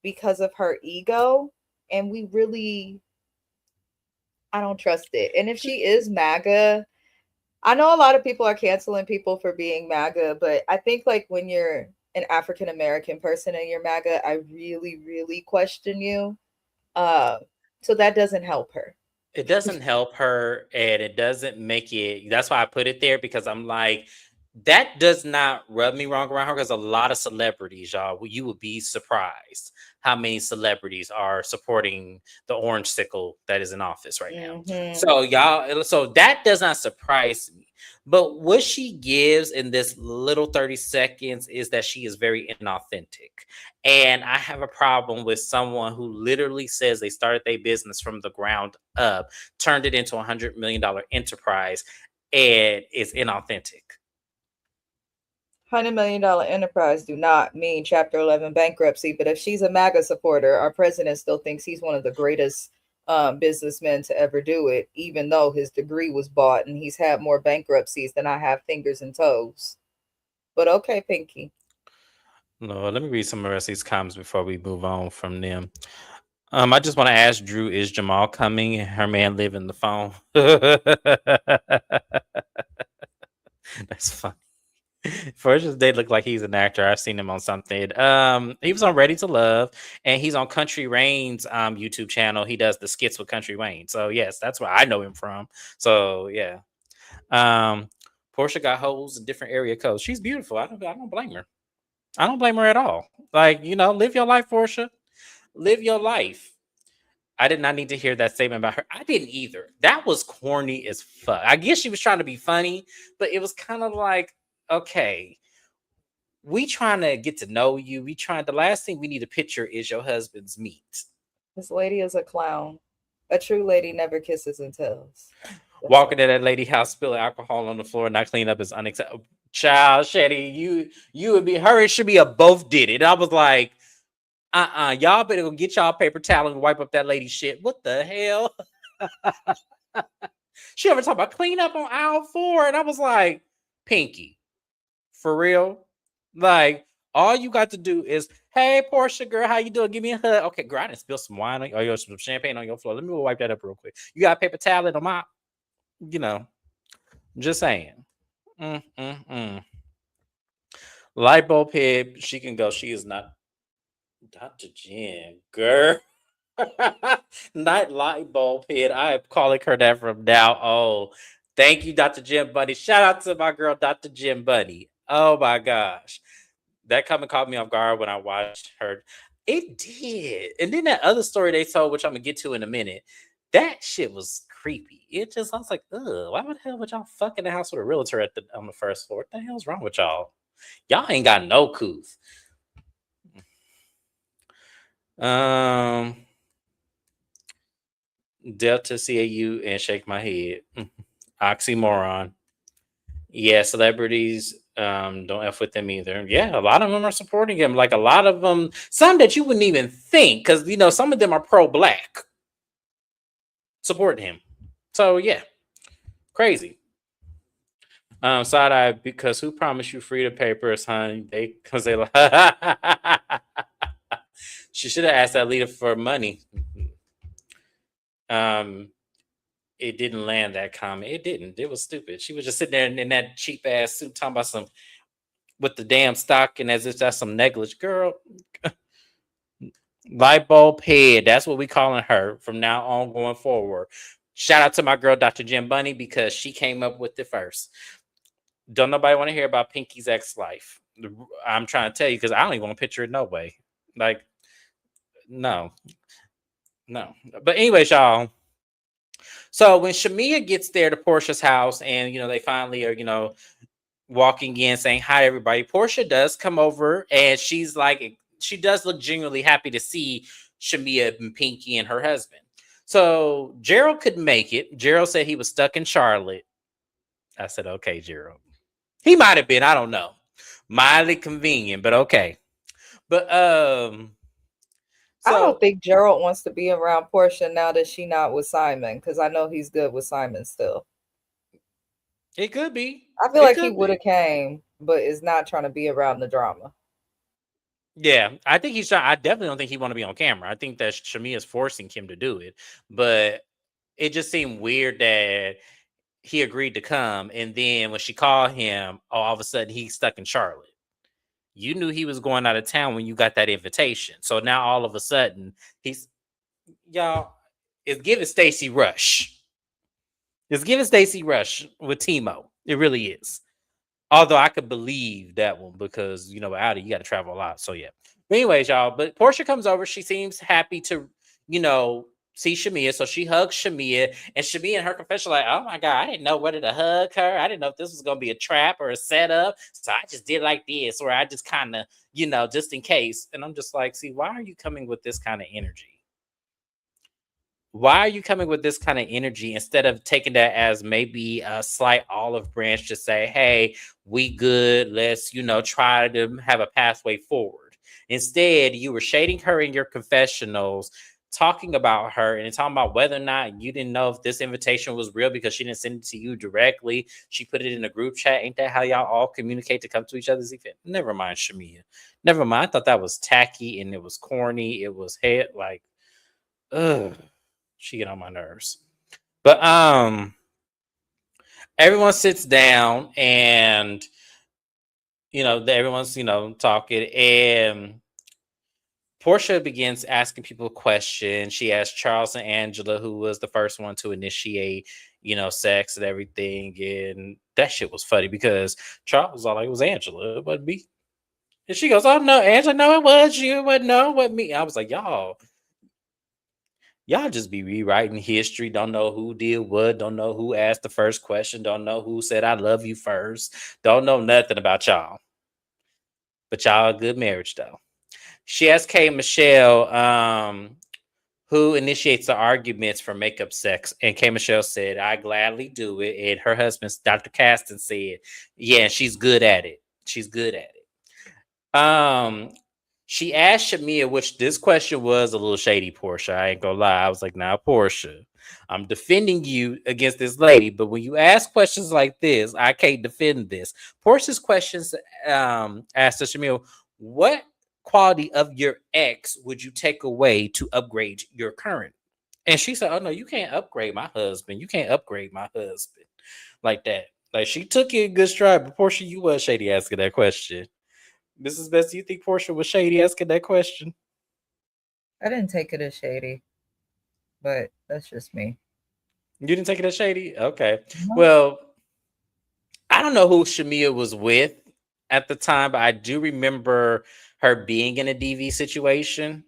because of her ego. And I don't trust it. And if she is MAGA, I know a lot of people are canceling people for being MAGA, but I think like when you're an African American person in your MAGA, I really, really question you. Uh, so that doesn't help her. It doesn't help her, and it doesn't make it. That's why I put it there, because I'm like, that does not rub me wrong around her, because a lot of celebrities, y'all, you would be surprised how many celebrities are supporting the orange sickle that is in office right now. Hmm. So y'all, so that does not surprise me. But what she gives in this little 30 seconds is that she is very inauthentic. And I have a problem with someone who literally says they started their business from the ground up, turned it into $100 million enterprise, and is inauthentic. $100 million enterprise do not mean Chapter 11 bankruptcy. But if she's a MAGA supporter, our president still thinks he's one of the greatest businessmen to ever do it, even though his degree was bought and he's had more bankruptcies than I have fingers and toes. But okay, Pinky. No, let me read some of the rest of these comments before we move on from them. I just want to ask Drew, is Jamal coming? Her man live in the phone. That's funny. First, they look like he's an actor. I've seen him on something. He was on Ready to Love, and he's on Country Rain's YouTube channel. He does the skits with Country Rain. So yes, that's where I know him from. So yeah. Um, Portia got holes in different area codes. She's beautiful. I don't blame her. I don't blame her at all. Like, live your life, Portia. Live your life. I did not need to hear that statement about her. I didn't either. That was corny as fuck. I guess she was trying to be funny, but it was kind of like, okay, we trying to get to know you. The last thing we need to picture is your husband's meat. This lady is a clown. A true lady never kisses and tells. That's Walking all. to that lady house, spilling alcohol on the floor, not clean up is unacceptable. Child, Shetty, you would be her. It should be a both did it. I was like, y'all better go get y'all paper towel and wipe up that lady's shit. What the hell? She ever talk about clean up on aisle 4, and I was like, Pinky, for real? Like, all you got to do is, hey, Portia, girl, how you doing? Give me a hug. Okay, girl, I didn't spill some wine on, or some champagne on your floor. Let me go wipe that up real quick. You got a paper towel and a mop? You know, just saying. Mm. Light bulb head, she can go. She is not Dr. Jen, girl. Night light bulb head. I am calling her that from now on. Thank you, Dr. Jim Bunny. Shout out to my girl, Dr. Jim Bunny. Oh my gosh. That comment caught me off guard when I watched her. It did. And then that other story they told, which I'm gonna get to in a minute, that shit was creepy. I was like, ugh, why the hell would y'all fuck in the house with a realtor on the first floor? What the hell's wrong with y'all? Y'all ain't got no couth. Um Delta CAU and shake my head. Oxymoron. Yeah, celebrities, don't F with them either. Yeah, a lot of them are supporting him. Like a lot of them, some that you wouldn't even think, because some of them are pro-black supporting him. So yeah, crazy. Side eye, because who promised you freedom papers, honey? Because they like she should have asked that leader for money. Um, it didn't land, that comment. It didn't. It was stupid. She was just sitting there in that cheap ass suit talking about some with the damn stock, and as if that's some negligence. Girl, light bulb head. That's what we calling her from now on going forward. Shout out to my girl, Dr. Jim Bunny, because she came up with it first. Don't nobody want to hear about Pinky's ex-life. I'm trying to tell you, because I don't even want to picture it no way. Like, no. No. But anyways, y'all. So when Shamia gets there to Portia's house, and they finally are, walking in saying hi everybody, Portia does come over, and she's like, she does look genuinely happy to see Shamia and Pinky and her husband. So Gerald couldn't make it. Gerald said he was stuck in Charlotte. I said, okay, Gerald. He might have been, I don't know. Mildly convenient, but okay. But I don't so think Gerald wants to be around Portia now that she not with Simon, because I know he's good with Simon still. it could be. I feel It like he could would have be. came, but is not trying to be around the drama. Yeah, I think he's trying. I definitely don't think he want to be on camera. I think that Shamia is forcing him to do it, but it just seemed weird that he agreed to come, and then when she called him, all of a sudden he's stuck in Charlotte. You knew he was going out of town when you got that invitation. So now all of a sudden, he's y'all, it's giving Stacey Rush. It's giving Stacey Rush with Timo. It really is. Although I could believe that one because Audi, you got to travel a lot. So yeah. But anyways, y'all. But Portia comes over. She seems happy to, see Shamia. So she hugs Shamia, and Shamia in her confession, like, oh my god, I didn't know whether to hug her. I didn't know if this was gonna be a trap or a setup. So I just did like this, or I just kind of, just in case. And I'm just like, see, why are you coming with this kind of energy? Why are you coming with this kind of energy instead of taking that as maybe a slight olive branch to say, hey, we good, let's try to have a pathway forward? Instead, you were shading her in your confessionals, talking about her and talking about whether or not you didn't know if this invitation was real because she didn't send it to you directly. She put it in a group chat. Ain't that how y'all all communicate to come to each other's event? Never mind, Shamia, never mind. I thought that was tacky and it was corny. It was head like, ugh, she get on my nerves. But everyone sits down and everyone's talking, and Portia begins asking people questions. She asked Charles and Angela, who was the first one to initiate sex and everything, and that shit was funny because Charles was all like, it was Angela, it wasn't me. And she goes, oh no, Angela, no, it was you. It wasn't, no, it wasn't me. I was like, y'all just be rewriting history. Don't know who did what. Don't know who asked the first question. Don't know who said I love you first. Don't know nothing about y'all. But y'all a good marriage though. She asked Kay Michelle, who initiates the arguments for makeup sex, and Kay Michelle said, I gladly do it. And her husband, Dr. Caston, said, yeah, she's good at it. She's good at it. She asked Shamia, which this question was a little shady, Portia. I ain't gonna lie. I was like, now, Portia, I'm defending you against this lady, but when you ask questions like this, I can't defend this. Portia's questions asked Shamia, what quality of your ex would you take away to upgrade your current? And she said, oh, no, you can't upgrade my husband. You can't upgrade my husband like that. Like, she took it in good stride, but Portia, you was shady asking that question. Mrs. Best, do you think Portia was shady asking that question? I didn't take it as shady, but that's just me. You didn't take it as shady? Okay. No, Well, I don't know who Shamia was with at the time, but I do remember her being in a DV situation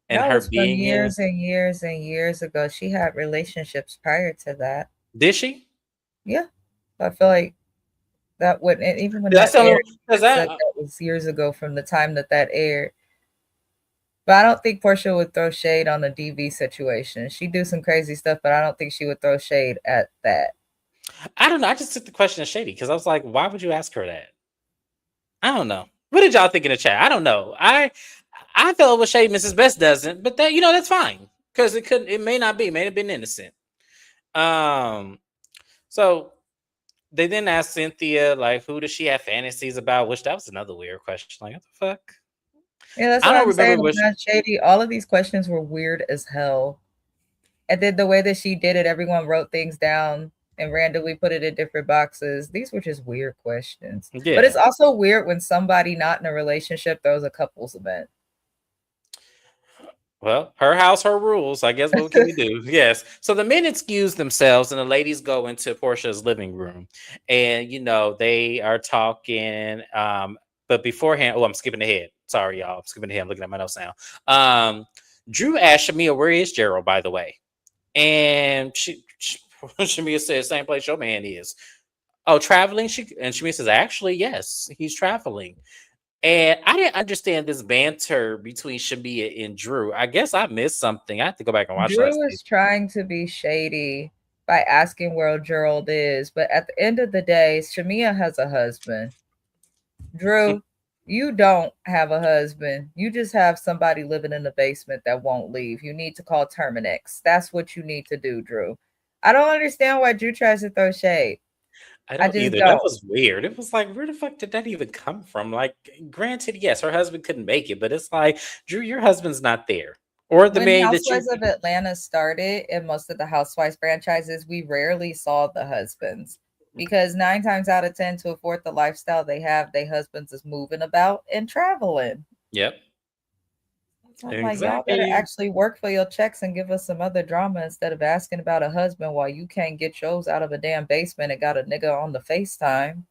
and that her was from being in. years and years and years ago. She had relationships prior to that. Did she? Yeah, I feel like that would, and even when That's that the aired, only because it said that was years ago from the time that that aired. But I don't think Portia would throw shade on the DV situation. She do some crazy stuff, but I don't think she would throw shade at that. I don't know. I just took the question as shady because I was like, why would you ask her that? I don't know. What did y'all think in the chat? I don't know. I felt it was shady. Mrs. Best doesn't, but that's fine because it may not be, it may have been innocent. Um, so they then asked Cynthia, like, who does she have fantasies about? Which that was another weird question. Like, what the fuck? Yeah, that's I what don't I'm remember saying. It's which. not shady. All of these questions were weird as hell. And then the way that she did it, everyone wrote things down and randomly put it in different boxes. These were just weird questions. But it's Yeah. also weird when somebody not in a relationship throws a couples event. Well, her house, her rules. I guess what can we do? Yes. So the men excuse themselves, and the ladies go into Portia's living room, and they are talking. But beforehand, oh, I'm skipping ahead. Sorry, y'all. I'm skipping ahead. I'm looking at my notes now. Um, Drew asked Shamia, "Where is Gerald?" By the way, and Shamia says, "Same place your man is." Oh, traveling. Shamia says, "Actually, yes, he's traveling." And I didn't understand this banter between Shamia and Drew. I guess I missed something. I have to go back and watch last Drew season. is trying to be shady by asking where Gerald is, but at the end of the day, Shamia has a husband. Drew, you don't have a husband. You just have somebody living in the basement that won't leave. You need to call Terminex. That's what you need to do, Drew. I don't understand why Drew tries to throw shade. I I don't just either. That don't. was weird. It was like, where the fuck did that even come from? Like, granted, yes, her husband couldn't make it, but it's like, Drew, your husband's not there. Or the When man that you. Housewives of Atlanta started in most of the Housewives franchises, we rarely saw the husbands. Because 9 times out of 10 to afford the lifestyle they have, their husbands is moving about and traveling. Yep. So I'm like, y'all better Exactly. actually work for your checks and give us some other drama instead of asking about a husband while you can't get yours out of a damn basement and got a nigga on the FaceTime.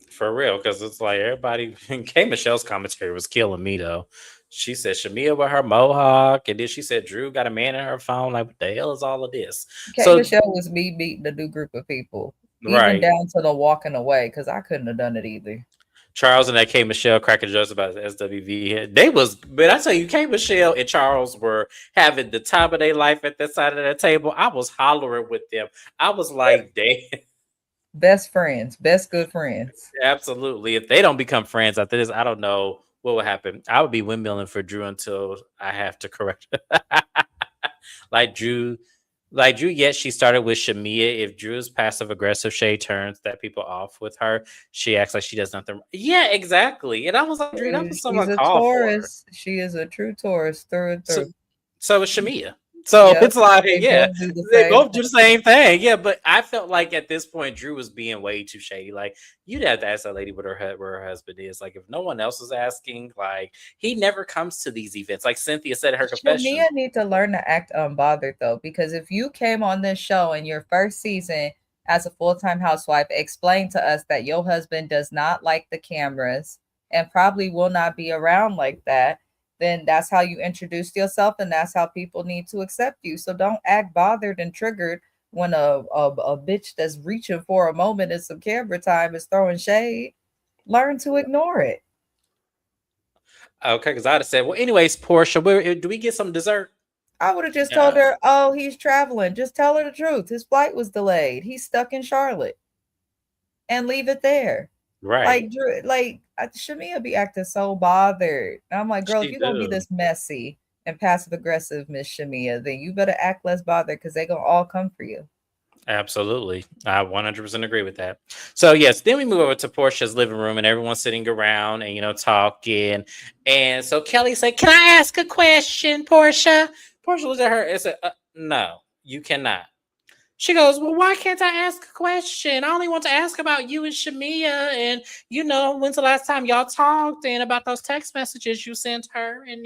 For real, because it's like everybody. K Michelle's commentary was killing me though. She said Shamia with her mohawk, and then she said Drew got a man in her phone. Like, what the hell is all of this? K So, Michelle was me beating a new group of people, even right, down to the walking away, because I couldn't have done it either. Charles and that K Michelle cracking jokes about the SWV. They was, but I tell you, K Michelle and Charles were having the time of their life at that side of that table. I was hollering with them. I was like, damn. Best friends, best good friends. Absolutely. If they don't become friends after this, I don't know what will happen. I would be windmilling for Drew until I have to correct. like Drew, like Drew. Yes, she started with Shamia. If Drew's passive aggressive shade turns that people off with her, she acts like she does nothing. Yeah, exactly. And I was like, Drew, that was so She's a uncalled for. Taurus. She is a true Taurus through and So through. so is Shamia. So Yep. it's like, They yeah, both do the they same both do the thing. same thing. Yeah, but I felt like at this point, Drew was being way too shady. Like, you'd have to ask that lady what where her husband is. Like, if no one else is asking, like, he never comes to these events. Like Cynthia said in her confession. Shamia need to learn to act unbothered though, because if you came on this show in your first season as a full-time housewife, explain to us that your husband does not like the cameras and probably will not be around like that, then that's how you introduced yourself and that's how people need to accept you. So don't act bothered and triggered when a bitch that's reaching for a moment and some camera time is throwing shade. Learn to ignore it. Okay, because I'd have said, well, anyways, Portia, do we get some dessert? I would have just told Yeah, her, "Oh, he's traveling." Just tell her the truth. His flight was delayed. He's stuck in Charlotte, and leave it there. right. Like Drew, like Shamia be acting so bothered. And I'm like, girl, if She you're gonna be do. this messy and passive aggressive, Miss Shamia, then you better act less bothered because they gonna all come for you. Absolutely. I 100% agree with that. So, yes, then we move over to Portia's living room and everyone's sitting around and, talking. And so Kelly said, "Can I ask a question, Portia?" Portia looked at her and said, "No, you cannot." She goes, "Well, why can't I ask a question? I only want to ask about you and Shamia. And, when's the last time y'all talked and about those text messages you sent her? And,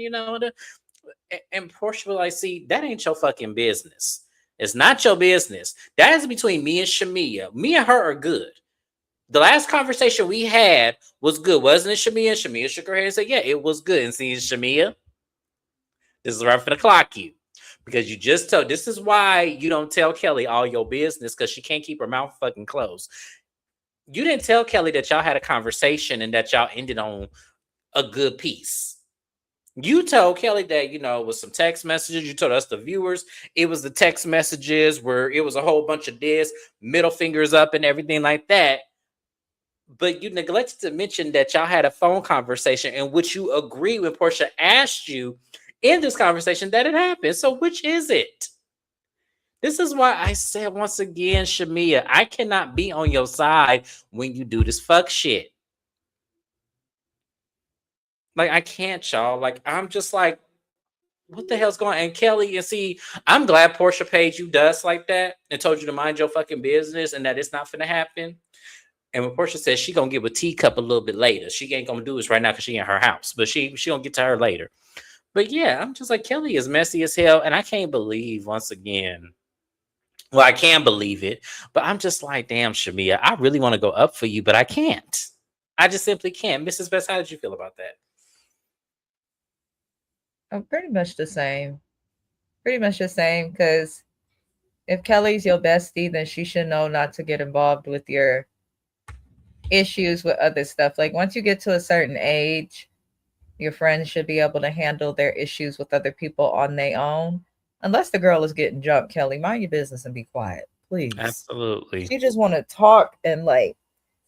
and Portia was like, see, that ain't your fucking business. It's not your business. That is between me and Shamia. Me and her are good. The last conversation we had was good, wasn't it, Shamia? Shamia shook her head and said, yeah, it was good. And seeing Shamia, this is right for the clock you. Because you just told, this is why you don't tell Kelly all your business, because she can't keep her mouth fucking closed. You didn't tell Kelly that y'all had a conversation and that y'all ended on a good piece. You told Kelly that, it was some text messages. You told us, the viewers, it was the text messages where it was a whole bunch of this, middle fingers up and everything like that. But you neglected to mention that y'all had a phone conversation in which you agree when Portia asked you in this conversation that it happened. So which is it? This is why I said once again, Shamia, I cannot be on your side when you do this fuck shit. Like, I can't, y'all. Like, I'm just like, what the hell's going on? And Kelly, and see, I'm glad Portia paid you dust like that and told you to mind your fucking business and that it's not finna happen. And when Portia says she gonna get with teacup a little bit later, she ain't gonna do this right now because she in her house, but she gonna get to her later. But yeah, I'm just like, Kelly is messy as hell, and I can't believe once again. Well, I can believe it, but I'm just like, damn, Shamia, I really want to go up for you, but I can't. I just simply can't. Mrs. Best, how did you feel about that? Pretty much the same. Pretty much the same. Because if Kelly's your bestie, then she should know not to get involved with your issues with other stuff. Like once you get to a certain age, your friends should be able to handle their issues with other people on their own. Unless the girl is getting jumped, Kelly, mind your business and be quiet, please. Absolutely. She just want to talk and like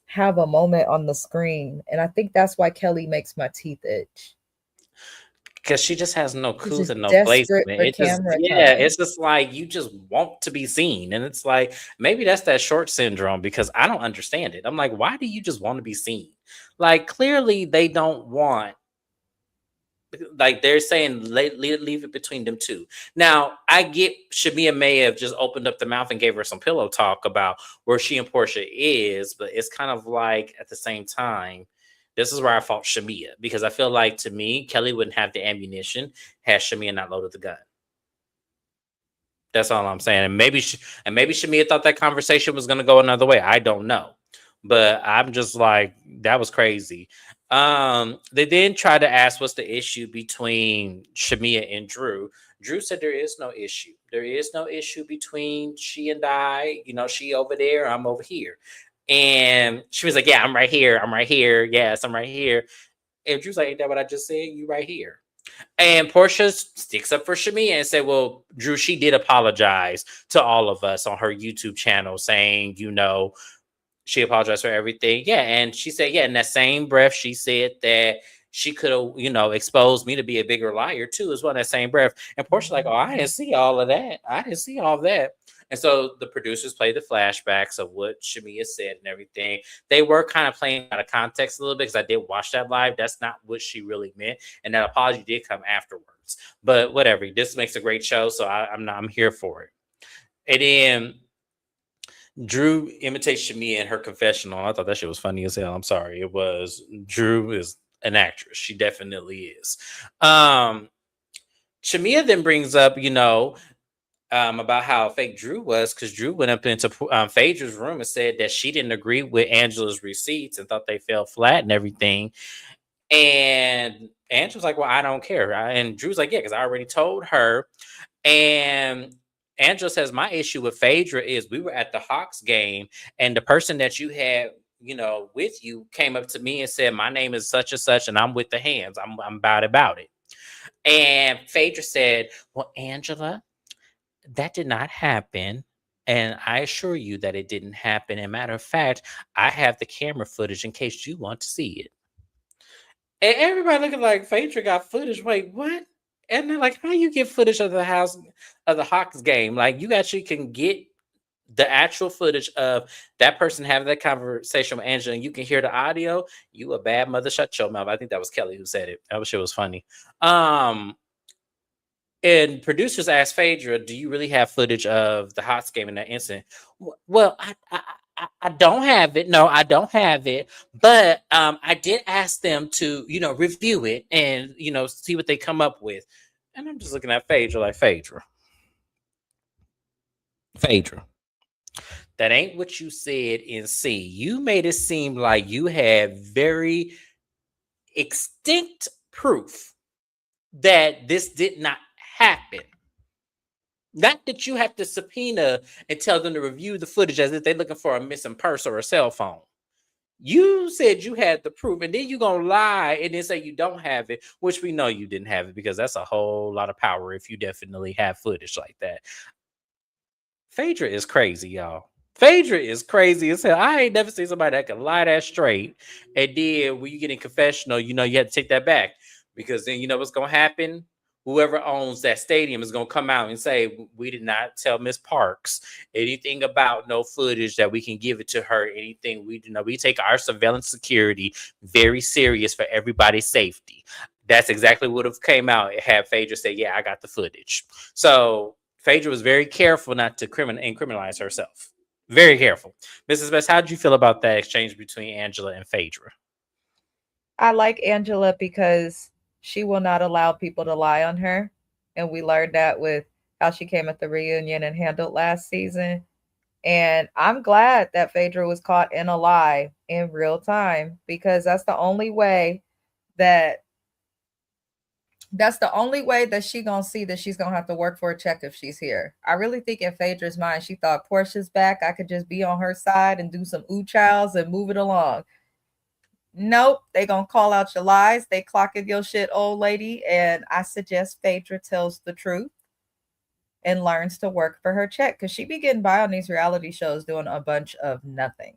have a moment on the screen, and I think that's why Kelly makes my teeth itch. Because she just has no She's couth just and no desperate placement. for It just, camera yeah, time. it's just like you just want to be seen. And it's like, maybe that's that short syndrome because I don't understand it. I'm like, why do you just want to be seen? Like, clearly they don't want Like they're saying, leave it between them two. Now, I get Shamia may have just opened up the mouth and gave her some pillow talk about where she and Portia is, but it's kind of like at the same time, this is where I fault Shamia because I feel like to me, Kelly wouldn't have the ammunition had Shamia not loaded the gun. That's all I'm saying. And maybe Shamia thought that conversation was going to go another way. I don't know, but I'm just like that was crazy. They then tried to ask what's the issue between Shamia and Drew. Drew said there is no issue. There is no issue between she and I. You know, she over there, I'm over here. And she was like, "Yeah, I'm right here. I'm right here. Yes, I'm right here." And Drew's like, "Ain't that what I just said? You right here." And Portia sticks up for Shamia and said, "Well, Drew, she did apologize to all of us on her YouTube channel, saying, she apologized for everything." Yeah, and she said, yeah, in that same breath, she said that she could have, exposed me to be a bigger liar too, as well. In that same breath, and Portia like, "Oh, I didn't see all of that. I didn't see all of that." And so the producers played the flashbacks of what Shamia said and everything. They were kind of playing out of context a little bit because I did watch that live. That's not what she really meant, and that apology did come afterwards. But whatever, this makes a great show, so I'm here for it. And then Drew imitates Shamia in her confessional. I thought that shit was funny as hell. I'm sorry. It was. Drew is an actress. She definitely is. Shamia then brings up, about how fake Drew was because Drew went up into Phaedra's room and said that she didn't agree with Angela's receipts and thought they fell flat and everything. And Angela's like, "Well, I don't care." And Drew's like, "Yeah, because I already told her." And Angela says, "My issue with Phaedra is we were at the Hawks game, and the person that you had, with you came up to me and said, 'My name is such and such, and I'm with the hands. I'm about it.'" And Phaedra said, "Well, Angela, that did not happen. And I assure you that it didn't happen. And matter of fact, I have the camera footage in case you want to see it." And everybody looking like Phaedra got footage. Wait, what? And they're like, "How you get footage of the Hawks game? Like you actually can get the actual footage of that person having that conversation with Angela, and you can hear the audio. You a bad mother. Shut your mouth." I think that was Kelly who said it. That shit was funny. Um, and producers asked Phaedra, "Do you really have footage of the Hawks game in that incident?" Well, I don't have it. No, I don't have it. But I did ask them to, review it and, see what they come up with. And I'm just looking at Phaedra like, Phaedra, that ain't what you said in C. You made it seem like you had very extinct proof that this did not happen. Not that you have to subpoena and tell them to review the footage as if they're looking for a missing purse or a cell phone. You said you had the proof, and then you're going to lie and then say you don't have it, which we know you didn't have it because that's a whole lot of power if you definitely have footage like that. Phaedra is crazy, y'all. Phaedra is crazy as hell. I ain't never seen somebody that can lie that straight. And then when you get in confessional, you have to take that back because then you know what's going to happen? Whoever owns that stadium is going to come out and say, "We did not tell Miss Parks anything about no footage that we can give it to her. Anything we do know. We take our surveillance security very serious for everybody's safety." That's exactly what have came out. It had Phaedra say, "Yeah, I got the footage." So Phaedra was very careful not to criminalize herself. Very careful. Mrs. Best, how did you feel about that exchange between Angela and Phaedra? I like Angela because she will not allow people to lie on her. And we learned that with how she came at the reunion and handled last season. And I'm glad that Phaedra was caught in a lie in real time because that that's the only way that she gonna see that she's gonna have to work for a check if she's here. I really think in Phaedra's mind, she thought Portia's back. I could just be on her side and do some ooh chows and move it along. Nope, they gonna call out your lies. They clocking your shit, old lady. And I suggest Phaedra tells the truth and learns to work for her check because she be getting by on these reality shows doing a bunch of nothing.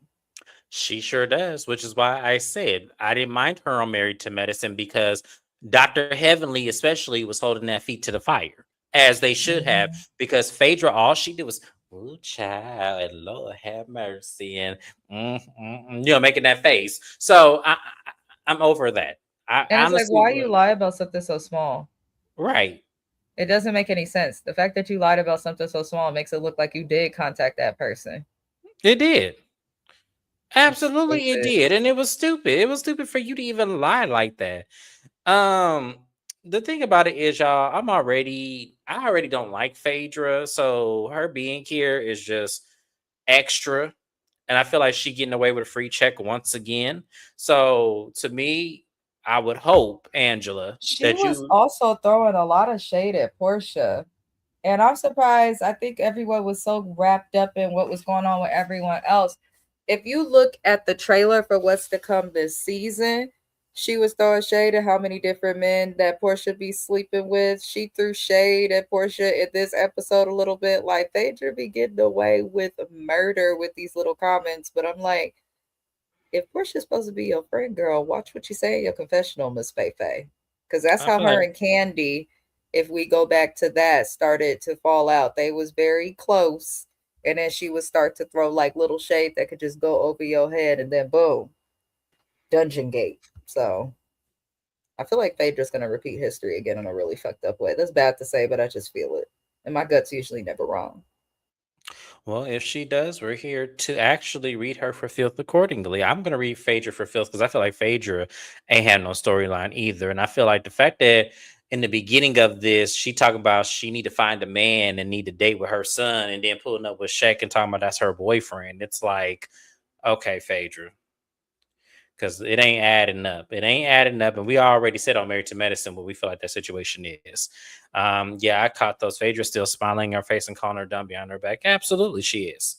She sure does, which is why I said I didn't mind her on Married to Medicine because Dr. Heavenly, especially, was holding that feet to the fire, as they should have, Mhm. because Phaedra, all she did was, "Ooh, child, and Lord have mercy," and making that face. So I'm over that. I And it's like, honestly why would. you lie about something so small? Right. It doesn't make any sense. The fact that you lied about something so small makes it look like you did contact that person. It did. It's Absolutely it stupid. did. And it was stupid. It was stupid for you to even lie like that. Um, the thing about it is, y'all, I already don't like Phaedra, so her being here is just extra. And I feel like she getting away with a free check once again. So to me, I would hope, Angela, She that was you also throwing a lot of shade at Portia. And I'm surprised. I think everyone was so wrapped up in what was going on with everyone else. If you look at the trailer for what's to come this season, she was throwing shade at how many different men that Portia be sleeping with. She threw shade at Portia in this episode a little bit. Like, Phaedra be getting away with murder with these little comments. But I'm like, if Portia's supposed to be your friend, girl, watch what you say in your confessional, Miss Fei Fei. Because that's I how feel her like and Candy, if we go back to that, started to fall out. They was very close. And then she would start to throw like little shade that could just go over your head and then boom, dungeon gate. So I feel like Phaedra's gonna repeat history again in a really fucked up way. That's bad to say, but I just feel it. And my gut's usually never wrong. well, if she does, we're here to actually read her for filth accordingly. I'm gonna read Phaedra for filth because I feel like Phaedra ain't had no storyline either. And I feel like the fact that in the beginning of this, she talking about she need to find a man and need to date with her son, and then pulling up with Shaq and talking about that's her boyfriend. It's like, okay, Phaedra, because it ain't adding up. It ain't adding up, and we already said on Married to Medicine what we feel like that situation is. Yeah, I caught those. Phaedra still smiling in her face and calling her dumb behind her back. Absolutely, she is.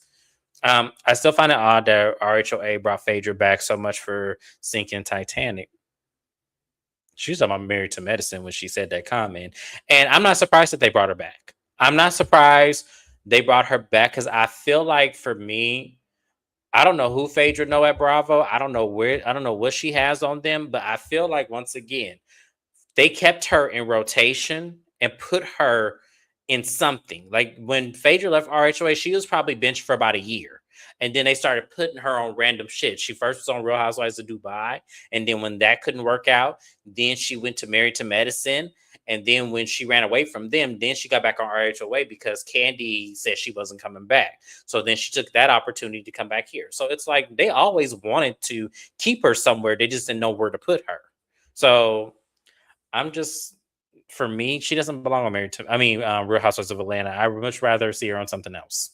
I still find it odd that RHOA brought Phaedra back so much for sinking Titanic. She was talking about Married to Medicine when she said that comment, and I'm not surprised that they brought her back. I'm not surprised they brought her back because I feel like for me, I don't know who Phaedra know at Bravo. I don't know where. I don't know what she has on them. But I feel like once again, they kept her in rotation and put her in something. Like when Phaedra left RHOA, she was probably benched for about a year. And then they started putting her on random shit. She first was on Real Housewives of Dubai. And then when that couldn't work out, then she went to Married to Medicine. And then when she ran away from them, then she got back on RHOA because Candy said she wasn't coming back. So then she took that opportunity to come back here. So it's like they always wanted to keep her somewhere. They just didn't know where to put her. So I'm just for me, she doesn't belong on Married to. I mean, Real Housewives of Atlanta. I would much rather see her on something else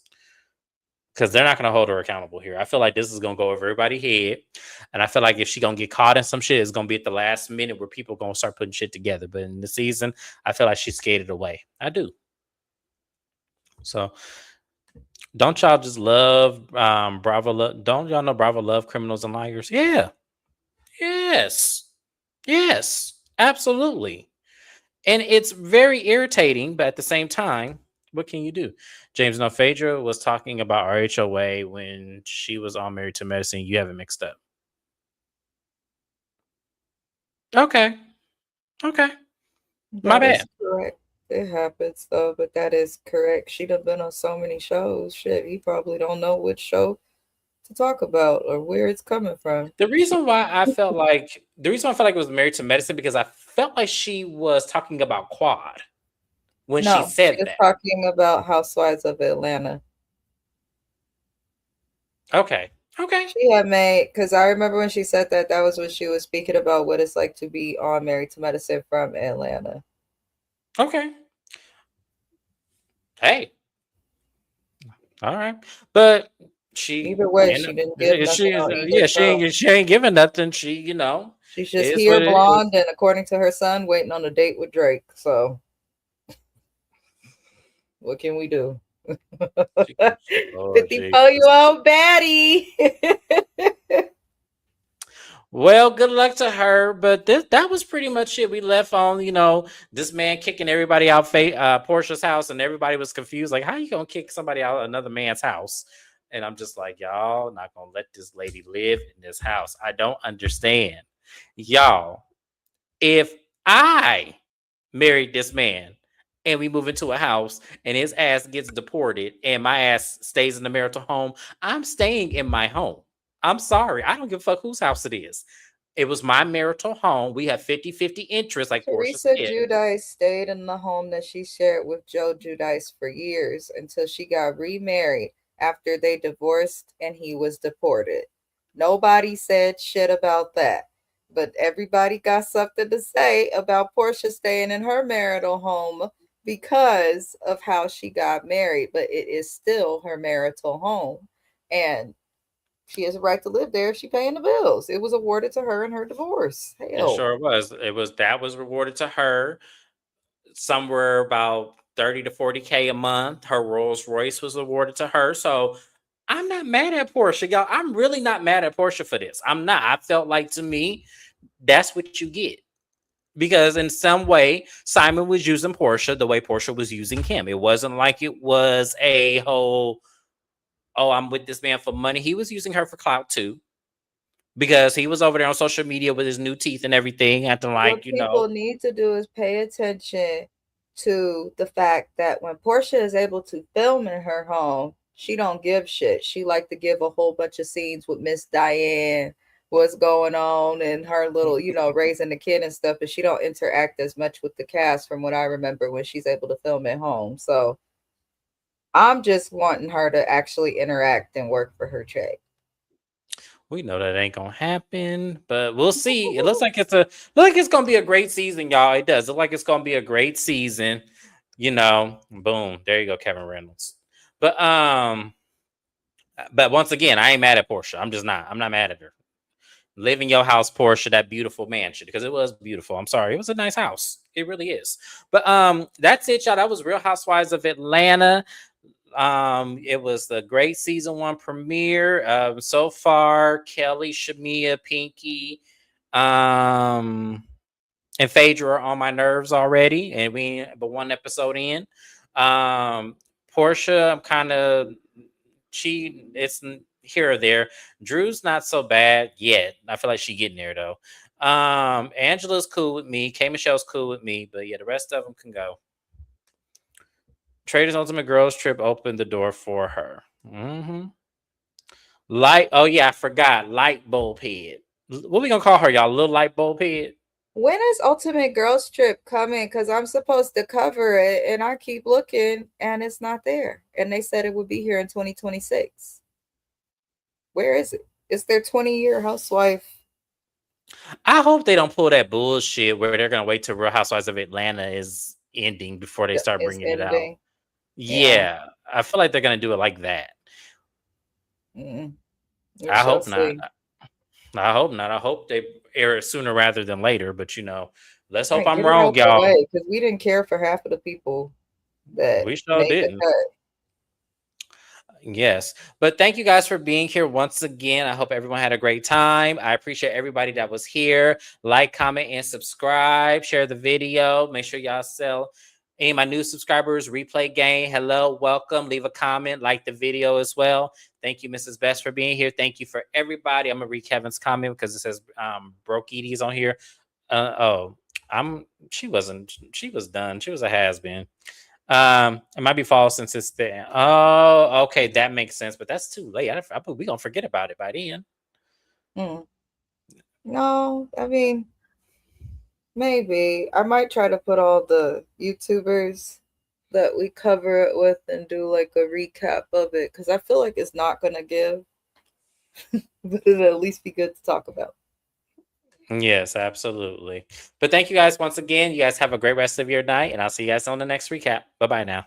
because they're not going to hold her accountable here. I feel like this is going to go over everybody's head, and I feel like if she going to get caught in some shit, it's going to be at the last minute where people going to start putting shit together. But in the season, I feel like she skated away. I do. So don't y'all just love Bravo? Don't y'all know Bravo love criminals and liars? Yeah. Yes. Yes. Absolutely. And it's very irritating, but at the same time, what can you do? James No Phaedra was talking about RHOA when she was on Married to Medicine. You have it mixed up. Okay. Okay. My That is bad. correct. It happens though, but that is correct. She done been on so many shows. Shit, he probably don't know which show to talk about or where it's coming from. The reason why I felt like it was Married to Medicine because I felt like she was talking about Quad when she No, she said was that. talking about Housewives of Atlanta. Okay. Okay. She had made, because I remember when she said that, that was when she was speaking about what it's like to be on Married to Medicine from Atlanta. Okay. Hey, all right, but she Either way, and she didn't give she nothing is on either yeah show. she ain't giving nothing. She She's it just is what here, it is. blonde, and according to her son, waiting on a date with Drake. So, what can we do? Lord 54 year Jesus. old baddie. Well, good luck to her. But that was pretty much it. We left on this man kicking everybody out Portia's house, and everybody was confused. Like, how you gonna kick somebody out of another man's house? And I'm just like, y'all not gonna let this lady live in this house. I don't understand, y'all. If I married this man and we move into a house and his ass gets deported and my ass stays in the marital home, I'm staying in my home. I'm sorry. I don't give a fuck whose house it is. It was my marital home. We have 50-50 interest, like Portia Teresa said. Giudice stayed in the home that she shared with Joe Giudice for years until she got remarried after they divorced and he was deported. Nobody said shit about that. But everybody got something to say about Portia staying in her marital home because of how she got married. But it is still her marital home. And she has a right to live there if she's paying the bills. It was awarded to her in her divorce. It Hell. sure was. That was rewarded to her somewhere about 30 to 40K a month. Her Rolls Royce was awarded to her. So I'm not mad at Portia, y'all. I'm really not mad at Portia for this. I'm not. I felt like, to me, that's what you get. Because in some way, Simon was using Portia the way Portia was using him. It wasn't like it was a whole, oh, I'm with this man for money. He was using her for clout too. Because he was over there on social media with his new teeth and everything, acting like, What people need to do is pay attention to the fact that when Portia is able to film in her home, she don't give shit. She like to give a whole bunch of scenes with Miss Diane, what's going on, and her little, raising the kid and stuff, but she don't interact as much with the cast from what I remember when she's able to film at home. So I'm just wanting her to actually interact and work for her check. we know that ain't gonna happen, but we'll see. It looks like it's gonna be a great season, y'all. It does look like it's gonna be a great season. Boom, there you go, Kevin Reynolds. But once again, I ain't mad at Portia. I'm just not. I'm not mad at her. Live in your house, Portia, that beautiful mansion, because it was beautiful. I'm sorry, it was a nice house. It really is. But that's it, y'all. That was Real Housewives of Atlanta. It was the great season 1 premiere. So far, Kelly, Shamia, Pinky, and Phaedra are on my nerves already, and we but one episode in. Portia, I'm kind of it's here or there. Drew's not so bad yet. I feel like she getting there though. Angela's cool with me. K Michelle's cool with me, but yeah, the rest of them can go. Trader's Ultimate Girls Trip opened the door for her. Oh yeah, I forgot. Light bulb head. What we gonna call her, y'all? Little light bulb head. When is Ultimate Girls Trip coming? Because I'm supposed to cover it and I keep looking and it's not there. And they said it would be here in 2026. Where is it? It's their 20-year housewife. I hope they don't pull that bullshit where they're gonna wait till Real Housewives of Atlanta is ending before they start It's bringing it out. ending. Yeah. Yeah, I feel like they're gonna do it like that. We I shall hope not. see. I hope not. I hope they air it sooner rather than later. But let's hope Right, I'm get it wrong, out the y'all. way because we didn't care for half of the people that We sure made the didn't. cut. Yes. But thank you guys for being here once again. I hope everyone had a great time. I appreciate everybody that was here. Like, comment, and subscribe. Share the video. Make sure y'all sell any of my new subscribers. Replay Gang. Hello. Welcome. Leave a comment. Like the video as well. Thank you, Mrs. Best, for being here. Thank you for everybody. I'm going to read Kevin's comment because it says Broke Edie's on here. She was done. She was a has-been. It might be false since it's there. Oh, okay, that makes sense, but that's too late. We gonna forget about it by then. No, I mean, maybe. I might try to put all the YouTubers that we cover it with and do like a recap of it because I feel like it's not going to give, but it'll at least be good to talk about. Yes, absolutely. But thank you guys once again. You guys have a great rest of your night, and I'll see you guys on the next recap. Bye bye now.